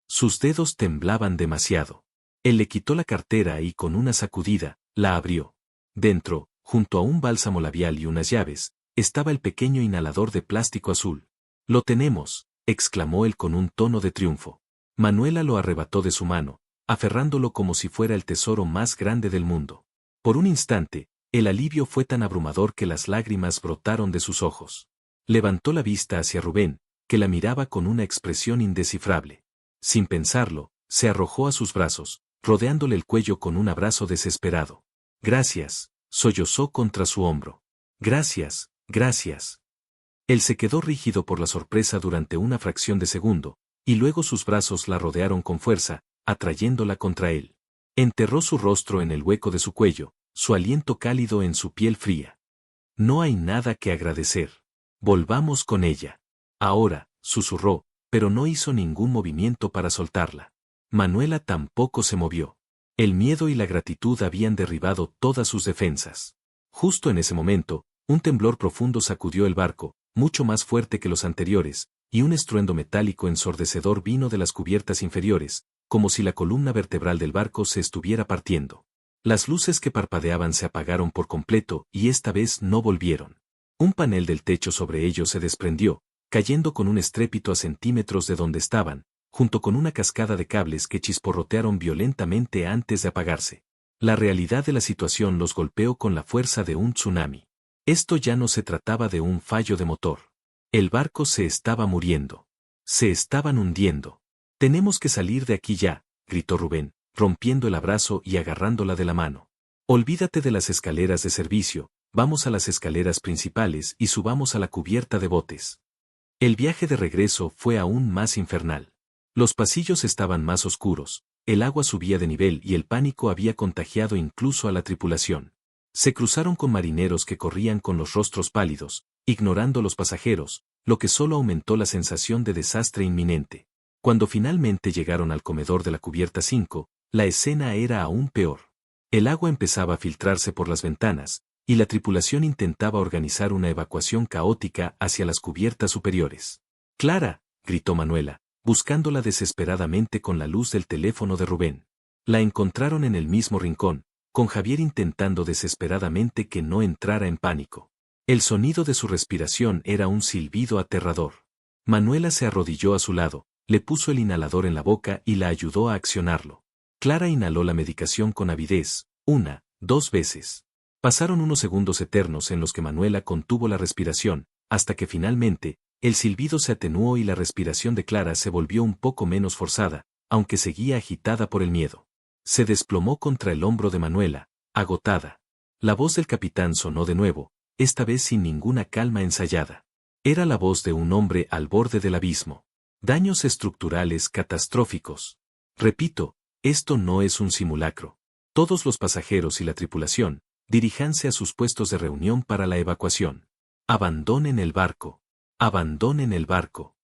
Sus dedos temblaban demasiado. Él le quitó la cartera y con una sacudida, la abrió. Dentro, junto a un bálsamo labial y unas llaves, estaba el pequeño inhalador de plástico azul. «Lo tenemos», exclamó él con un tono de triunfo. Manuela lo arrebató de su mano, aferrándolo como si fuera el tesoro más grande del mundo. Por un instante, el alivio fue tan abrumador que las lágrimas brotaron de sus ojos. Levantó la vista hacia Rubén, que la miraba con una expresión indescifrable. Sin pensarlo, se arrojó a sus brazos, rodeándole el cuello con un abrazo desesperado. «Gracias», sollozó contra su hombro. «Gracias, gracias». Él se quedó rígido por la sorpresa durante una fracción de segundo, y luego sus brazos la rodearon con fuerza, atrayéndola contra él. Enterró su rostro en el hueco de su cuello, su aliento cálido en su piel fría. «No hay nada que agradecer. Volvamos con ella». «Ahora», susurró, pero no hizo ningún movimiento para soltarla. Manuela tampoco se movió. El miedo y la gratitud habían derribado todas sus defensas. Justo en ese momento, un temblor profundo sacudió el barco, mucho más fuerte que los anteriores, y un estruendo metálico ensordecedor vino de las cubiertas inferiores, como si la columna vertebral del barco se estuviera partiendo. Las luces que parpadeaban se apagaron por completo y esta vez no volvieron. Un panel del techo sobre ellos se desprendió, cayendo con un estrépito a centímetros de donde estaban, junto con una cascada de cables que chisporrotearon violentamente antes de apagarse. La realidad de la situación los golpeó con la fuerza de un tsunami. Esto ya no se trataba de un fallo de motor. El barco se estaba muriendo. Se estaban hundiendo. «Tenemos que salir de aquí ya», gritó Rubén, rompiendo el abrazo y agarrándola de la mano. «Olvídate de las escaleras de servicio, vamos a las escaleras principales y subamos a la cubierta de botes». El viaje de regreso fue aún más infernal. Los pasillos estaban más oscuros, el agua subía de nivel y el pánico había contagiado incluso a la tripulación. Se cruzaron con marineros que corrían con los rostros pálidos, ignorando a los pasajeros, lo que solo aumentó la sensación de desastre inminente. Cuando finalmente llegaron al comedor de la cubierta 5, la escena era aún peor. El agua empezaba a filtrarse por las ventanas, y la tripulación intentaba organizar una evacuación caótica hacia las cubiertas superiores. «Clara», gritó Manuela, buscándola desesperadamente con la luz del teléfono de Rubén. La encontraron en el mismo rincón, con Javier intentando desesperadamente que no entrara en pánico. El sonido de su respiración era un silbido aterrador. Manuela se arrodilló a su lado, le puso el inhalador en la boca y la ayudó a accionarlo. Clara inhaló la medicación con avidez, 1, 2 veces. Pasaron unos segundos eternos en los que Manuela contuvo la respiración, hasta que finalmente, el silbido se atenuó y la respiración de Clara se volvió un poco menos forzada, aunque seguía agitada por el miedo. Se desplomó contra el hombro de Manuela, agotada. La voz del capitán sonó de nuevo, esta vez sin ninguna calma ensayada. Era la voz de un hombre al borde del abismo. Daños estructurales catastróficos. Repito, esto no es un simulacro. Todos los pasajeros y la tripulación, diríjanse a sus puestos de reunión para la evacuación. Abandonen el barco. Abandonen el barco.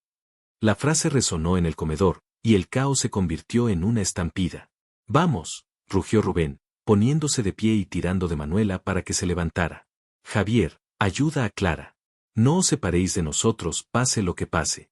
La frase resonó en el comedor, y el caos se convirtió en una estampida. Vamos, rugió Rubén, poniéndose de pie y tirando de Manuela para que se levantara. Javier, ayuda a Clara. No os separéis de nosotros, pase lo que pase.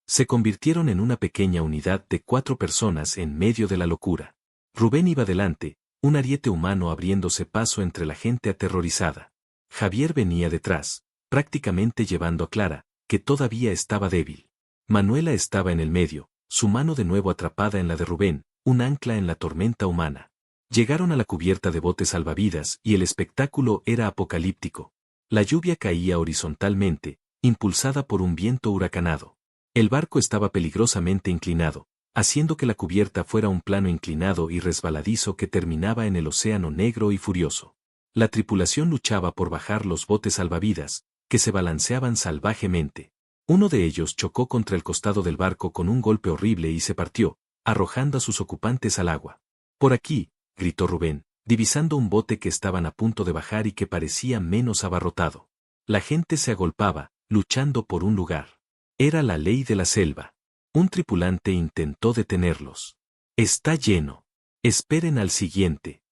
Se convirtieron en una pequeña unidad de 4 personas en medio de la locura. Rubén iba delante, un ariete humano abriéndose paso entre la gente aterrorizada. Javier venía detrás, prácticamente llevando a Clara, que todavía estaba débil. Manuela estaba en el medio, su mano de nuevo atrapada en la de Rubén, un ancla en la tormenta humana. Llegaron a la cubierta de botes salvavidas y el espectáculo era apocalíptico. La lluvia caía horizontalmente, impulsada por un viento huracanado. El barco estaba peligrosamente inclinado, haciendo que la cubierta fuera un plano inclinado y resbaladizo que terminaba en el océano negro y furioso. La tripulación luchaba por bajar los botes salvavidas, que se balanceaban salvajemente. Uno de ellos chocó contra el costado del barco con un golpe horrible y se partió, arrojando a sus ocupantes al agua. Por aquí, gritó Rubén, divisando un bote que estaban a punto de bajar y que parecía menos abarrotado. La gente se agolpaba, luchando por un lugar. Era la ley de la selva. Un tripulante intentó detenerlos. Está lleno. Esperen al siguiente.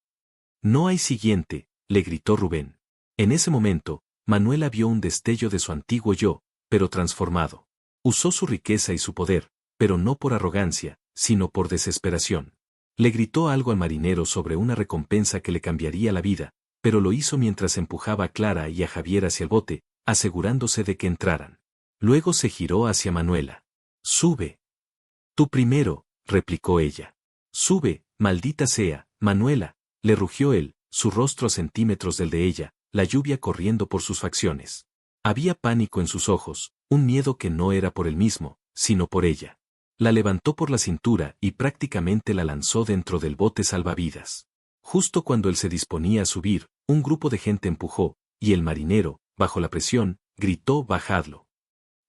No hay siguiente, le gritó Rubén. En ese momento, Manuela vio un destello de su antiguo yo, pero transformado. Usó su riqueza y su poder, pero no por arrogancia, sino por desesperación. Le gritó algo al marinero sobre una recompensa que le cambiaría la vida, pero lo hizo mientras empujaba a Clara y a Javier hacia el bote, asegurándose de que entraran. Luego se giró hacia Manuela. «Sube». «Tú primero», replicó ella. «Sube, maldita sea, Manuela», le rugió él, su rostro a centímetros del de ella, la lluvia corriendo por sus facciones. Había pánico en sus ojos, un miedo que no era por él mismo, sino por ella. La levantó por la cintura y prácticamente la lanzó dentro del bote salvavidas. Justo cuando él se disponía a subir, un grupo de gente empujó, y el marinero, bajo la presión, gritó «bajadlo».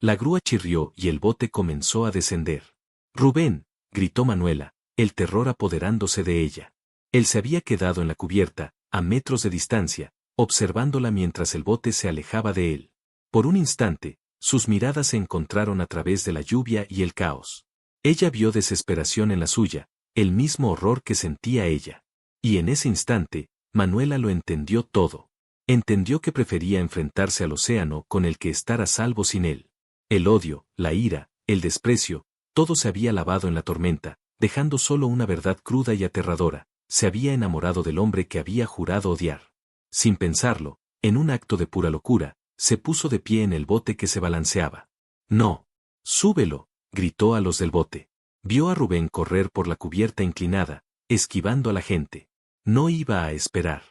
La grúa chirrió y el bote comenzó a descender. «Rubén», gritó Manuela, el terror apoderándose de ella. Él se había quedado en la cubierta, a metros de distancia, observándola mientras el bote se alejaba de él. Por un instante, sus miradas se encontraron a través de la lluvia y el caos. Ella vio desesperación en la suya, el mismo horror que sentía ella. Y en ese instante, Manuela lo entendió todo. Entendió que prefería enfrentarse al océano con el que estar a salvo sin él. El odio, la ira, el desprecio, todo se había lavado en la tormenta, dejando solo una verdad cruda y aterradora: se había enamorado del hombre que había jurado odiar. Sin pensarlo, en un acto de pura locura, se puso de pie en el bote que se balanceaba. «No. Súbelo», gritó a los del bote. Vio a Rubén correr por la cubierta inclinada, esquivando a la gente. No iba a esperar.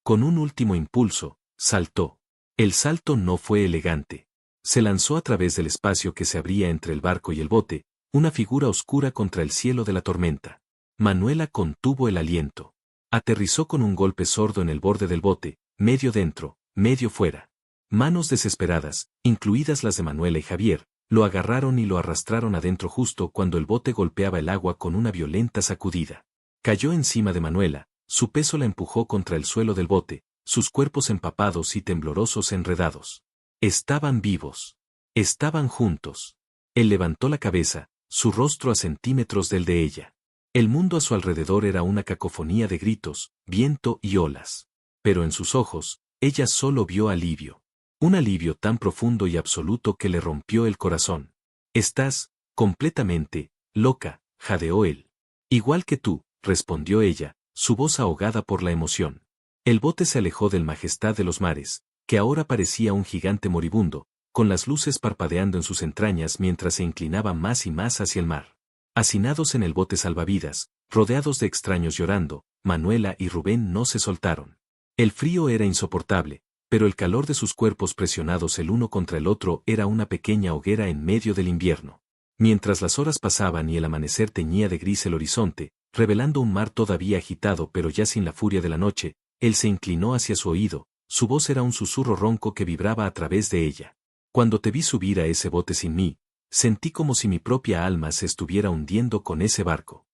Con un último impulso, saltó. El salto no fue elegante. Se lanzó a través del espacio que se abría entre el barco y el bote, una figura oscura contra el cielo de la tormenta. Manuela contuvo el aliento. Aterrizó con un golpe sordo en el borde del bote, medio dentro, medio fuera. Manos desesperadas, incluidas las de Manuela y Javier, lo agarraron y lo arrastraron adentro justo cuando el bote golpeaba el agua con una violenta sacudida. Cayó encima de Manuela, su peso la empujó contra el suelo del bote, sus cuerpos empapados y temblorosos enredados. Estaban vivos. Estaban juntos. Él levantó la cabeza, su rostro a centímetros del de ella. El mundo a su alrededor era una cacofonía de gritos, viento y olas. Pero en sus ojos, ella solo vio alivio. Un alivio tan profundo y absoluto que le rompió el corazón. «Estás completamente loca», jadeó él. «Igual que tú», respondió ella, su voz ahogada por la emoción. El bote se alejó del majestad de los mares, que ahora parecía un gigante moribundo, con las luces parpadeando en sus entrañas mientras se inclinaba más y más hacia el mar. Hacinados en el bote salvavidas, rodeados de extraños llorando, Manuela y Rubén no se soltaron. El frío era insoportable, pero el calor de sus cuerpos presionados el uno contra el otro era una pequeña hoguera en medio del invierno. Mientras las horas pasaban y el amanecer teñía de gris el horizonte, revelando un mar todavía agitado pero ya sin la furia de la noche, él se inclinó hacia su oído, su voz era un susurro ronco que vibraba a través de ella. Cuando te vi subir a ese bote sin mí, sentí como si mi propia alma se estuviera hundiendo con ese barco.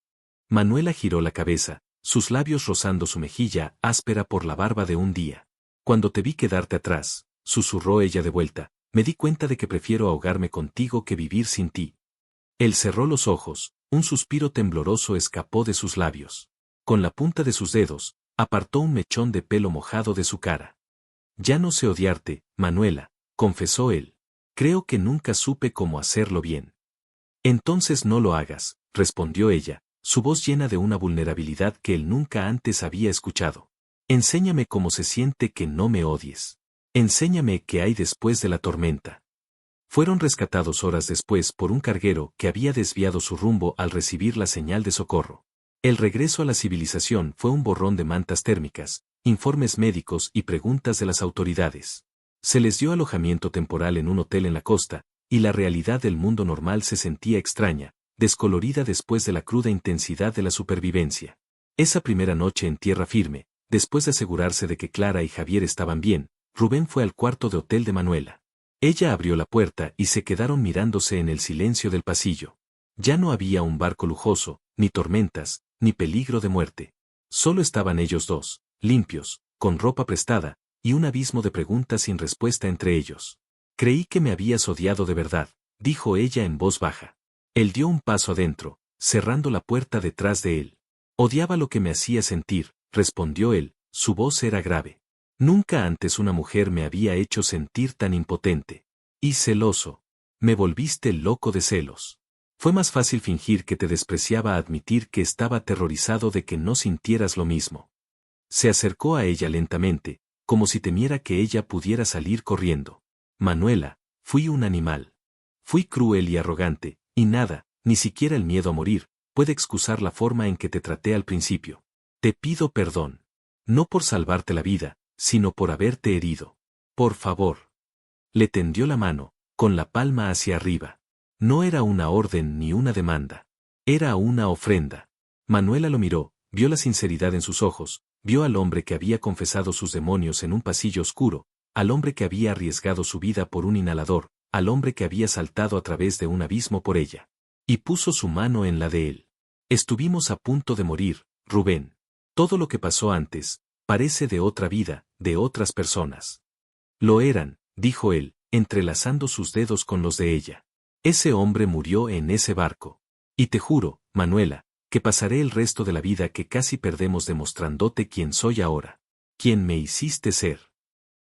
Manuela giró la cabeza, sus labios rozando su mejilla áspera por la barba de un día. Cuando te vi quedarte atrás, susurró ella de vuelta, me di cuenta de que prefiero ahogarme contigo que vivir sin ti. Él cerró los ojos, un suspiro tembloroso escapó de sus labios. Con la punta de sus dedos, apartó un mechón de pelo mojado de su cara. Ya no sé odiarte, Manuela, confesó él. Creo que nunca supe cómo hacerlo bien. Entonces no lo hagas, respondió ella, su voz llena de una vulnerabilidad que él nunca antes había escuchado. Enséñame cómo se siente que no me odies. Enséñame qué hay después de la tormenta. Fueron rescatados horas después por un carguero que había desviado su rumbo al recibir la señal de socorro. El regreso a la civilización fue un borrón de mantas térmicas, informes médicos y preguntas de las autoridades. Se les dio alojamiento temporal en un hotel en la costa, y la realidad del mundo normal se sentía extraña, descolorida después de la cruda intensidad de la supervivencia. Esa primera noche en tierra firme, después de asegurarse de que Clara y Javier estaban bien, Rubén fue al cuarto de hotel de Manuela. Ella abrió la puerta y se quedaron mirándose en el silencio del pasillo. Ya no había un barco lujoso, ni tormentas, ni peligro de muerte. Solo estaban ellos dos, limpios, con ropa prestada, y un abismo de preguntas sin respuesta entre ellos. Creí que me habías odiado de verdad, dijo ella en voz baja. Él dio un paso adentro, cerrando la puerta detrás de él. Odiaba lo que me hacía sentir, respondió él, su voz era grave. Nunca antes una mujer me había hecho sentir tan impotente. Y celoso. Me volviste loco de celos. Fue más fácil fingir que te despreciaba a admitir que estaba aterrorizado de que no sintieras lo mismo. Se acercó a ella lentamente, como si temiera que ella pudiera salir corriendo. Manuela, fui un animal. Fui cruel y arrogante, y nada, ni siquiera el miedo a morir, puede excusar la forma en que te traté al principio. Te pido perdón. No por salvarte la vida, sino por haberte herido. Por favor. Le tendió la mano, con la palma hacia arriba. No era una orden ni una demanda. Era una ofrenda. Manuela lo miró, vio la sinceridad en sus ojos, vio al hombre que había confesado sus demonios en un pasillo oscuro, al hombre que había arriesgado su vida por un inhalador, al hombre que había saltado a través de un abismo por ella. Y puso su mano en la de él. Estuvimos a punto de morir, Rubén. Todo lo que pasó antes, parece de otra vida, de otras personas. Lo eran, dijo él, entrelazando sus dedos con los de ella. Ese hombre murió en ese barco. Y te juro, Manuela, que pasaré el resto de la vida que casi perdemos demostrándote quién soy ahora. Quién me hiciste ser.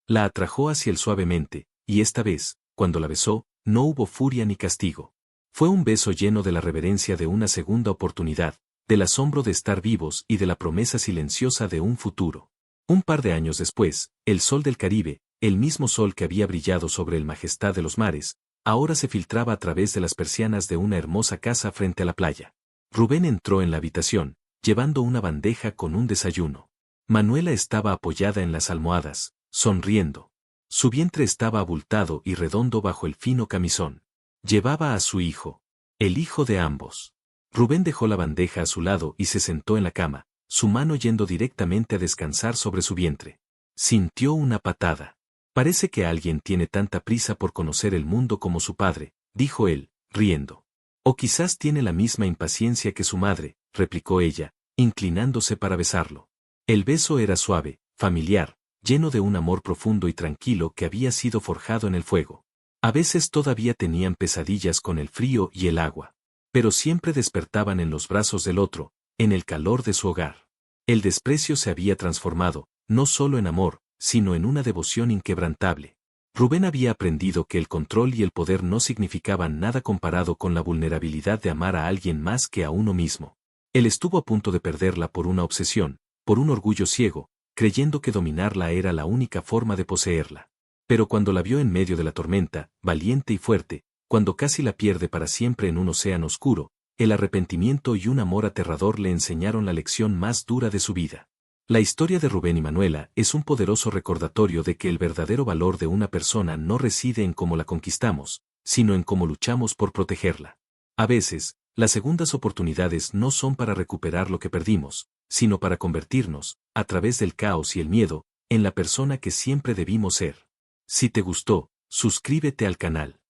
La atrajo hacia él suavemente, y esta vez, cuando la besó, no hubo furia ni castigo. Fue un beso lleno de la reverencia de una segunda oportunidad, del asombro de estar vivos y de la promesa silenciosa de un futuro. Un par de años después, el sol del Caribe, el mismo sol que había brillado sobre el majestad de los mares, ahora se filtraba a través de las persianas de una hermosa casa frente a la playa. Rubén entró en la habitación, llevando una bandeja con un desayuno. Manuela estaba apoyada en las almohadas, sonriendo. Su vientre estaba abultado y redondo bajo el fino camisón. Llevaba a su hijo, el hijo de ambos. Rubén dejó la bandeja a su lado y se sentó en la cama, su mano yendo directamente a descansar sobre su vientre. Sintió una patada. Parece que alguien tiene tanta prisa por conocer el mundo como su padre, dijo él, riendo. O quizás tiene la misma impaciencia que su madre, replicó ella, inclinándose para besarlo. El beso era suave, familiar, lleno de un amor profundo y tranquilo que había sido forjado en el fuego. A veces todavía tenían pesadillas con el frío y el agua, pero siempre despertaban en los brazos del otro, en el calor de su hogar. El desprecio se había transformado, no solo en amor, sino en una devoción inquebrantable. Rubén había aprendido que el control y el poder no significaban nada comparado con la vulnerabilidad de amar a alguien más que a uno mismo. Él estuvo a punto de perderla por una obsesión, por un orgullo ciego, creyendo que dominarla era la única forma de poseerla. Pero cuando la vio en medio de la tormenta, valiente y fuerte, cuando casi la pierde para siempre en un océano oscuro, el arrepentimiento y un amor aterrador le enseñaron la lección más dura de su vida. La historia de Rubén y Manuela es un poderoso recordatorio de que el verdadero valor de una persona no reside en cómo la conquistamos, sino en cómo luchamos por protegerla. A veces, las segundas oportunidades no son para recuperar lo que perdimos, sino para convertirnos, a través del caos y el miedo, en la persona que siempre debimos ser. Si te gustó, suscríbete al canal.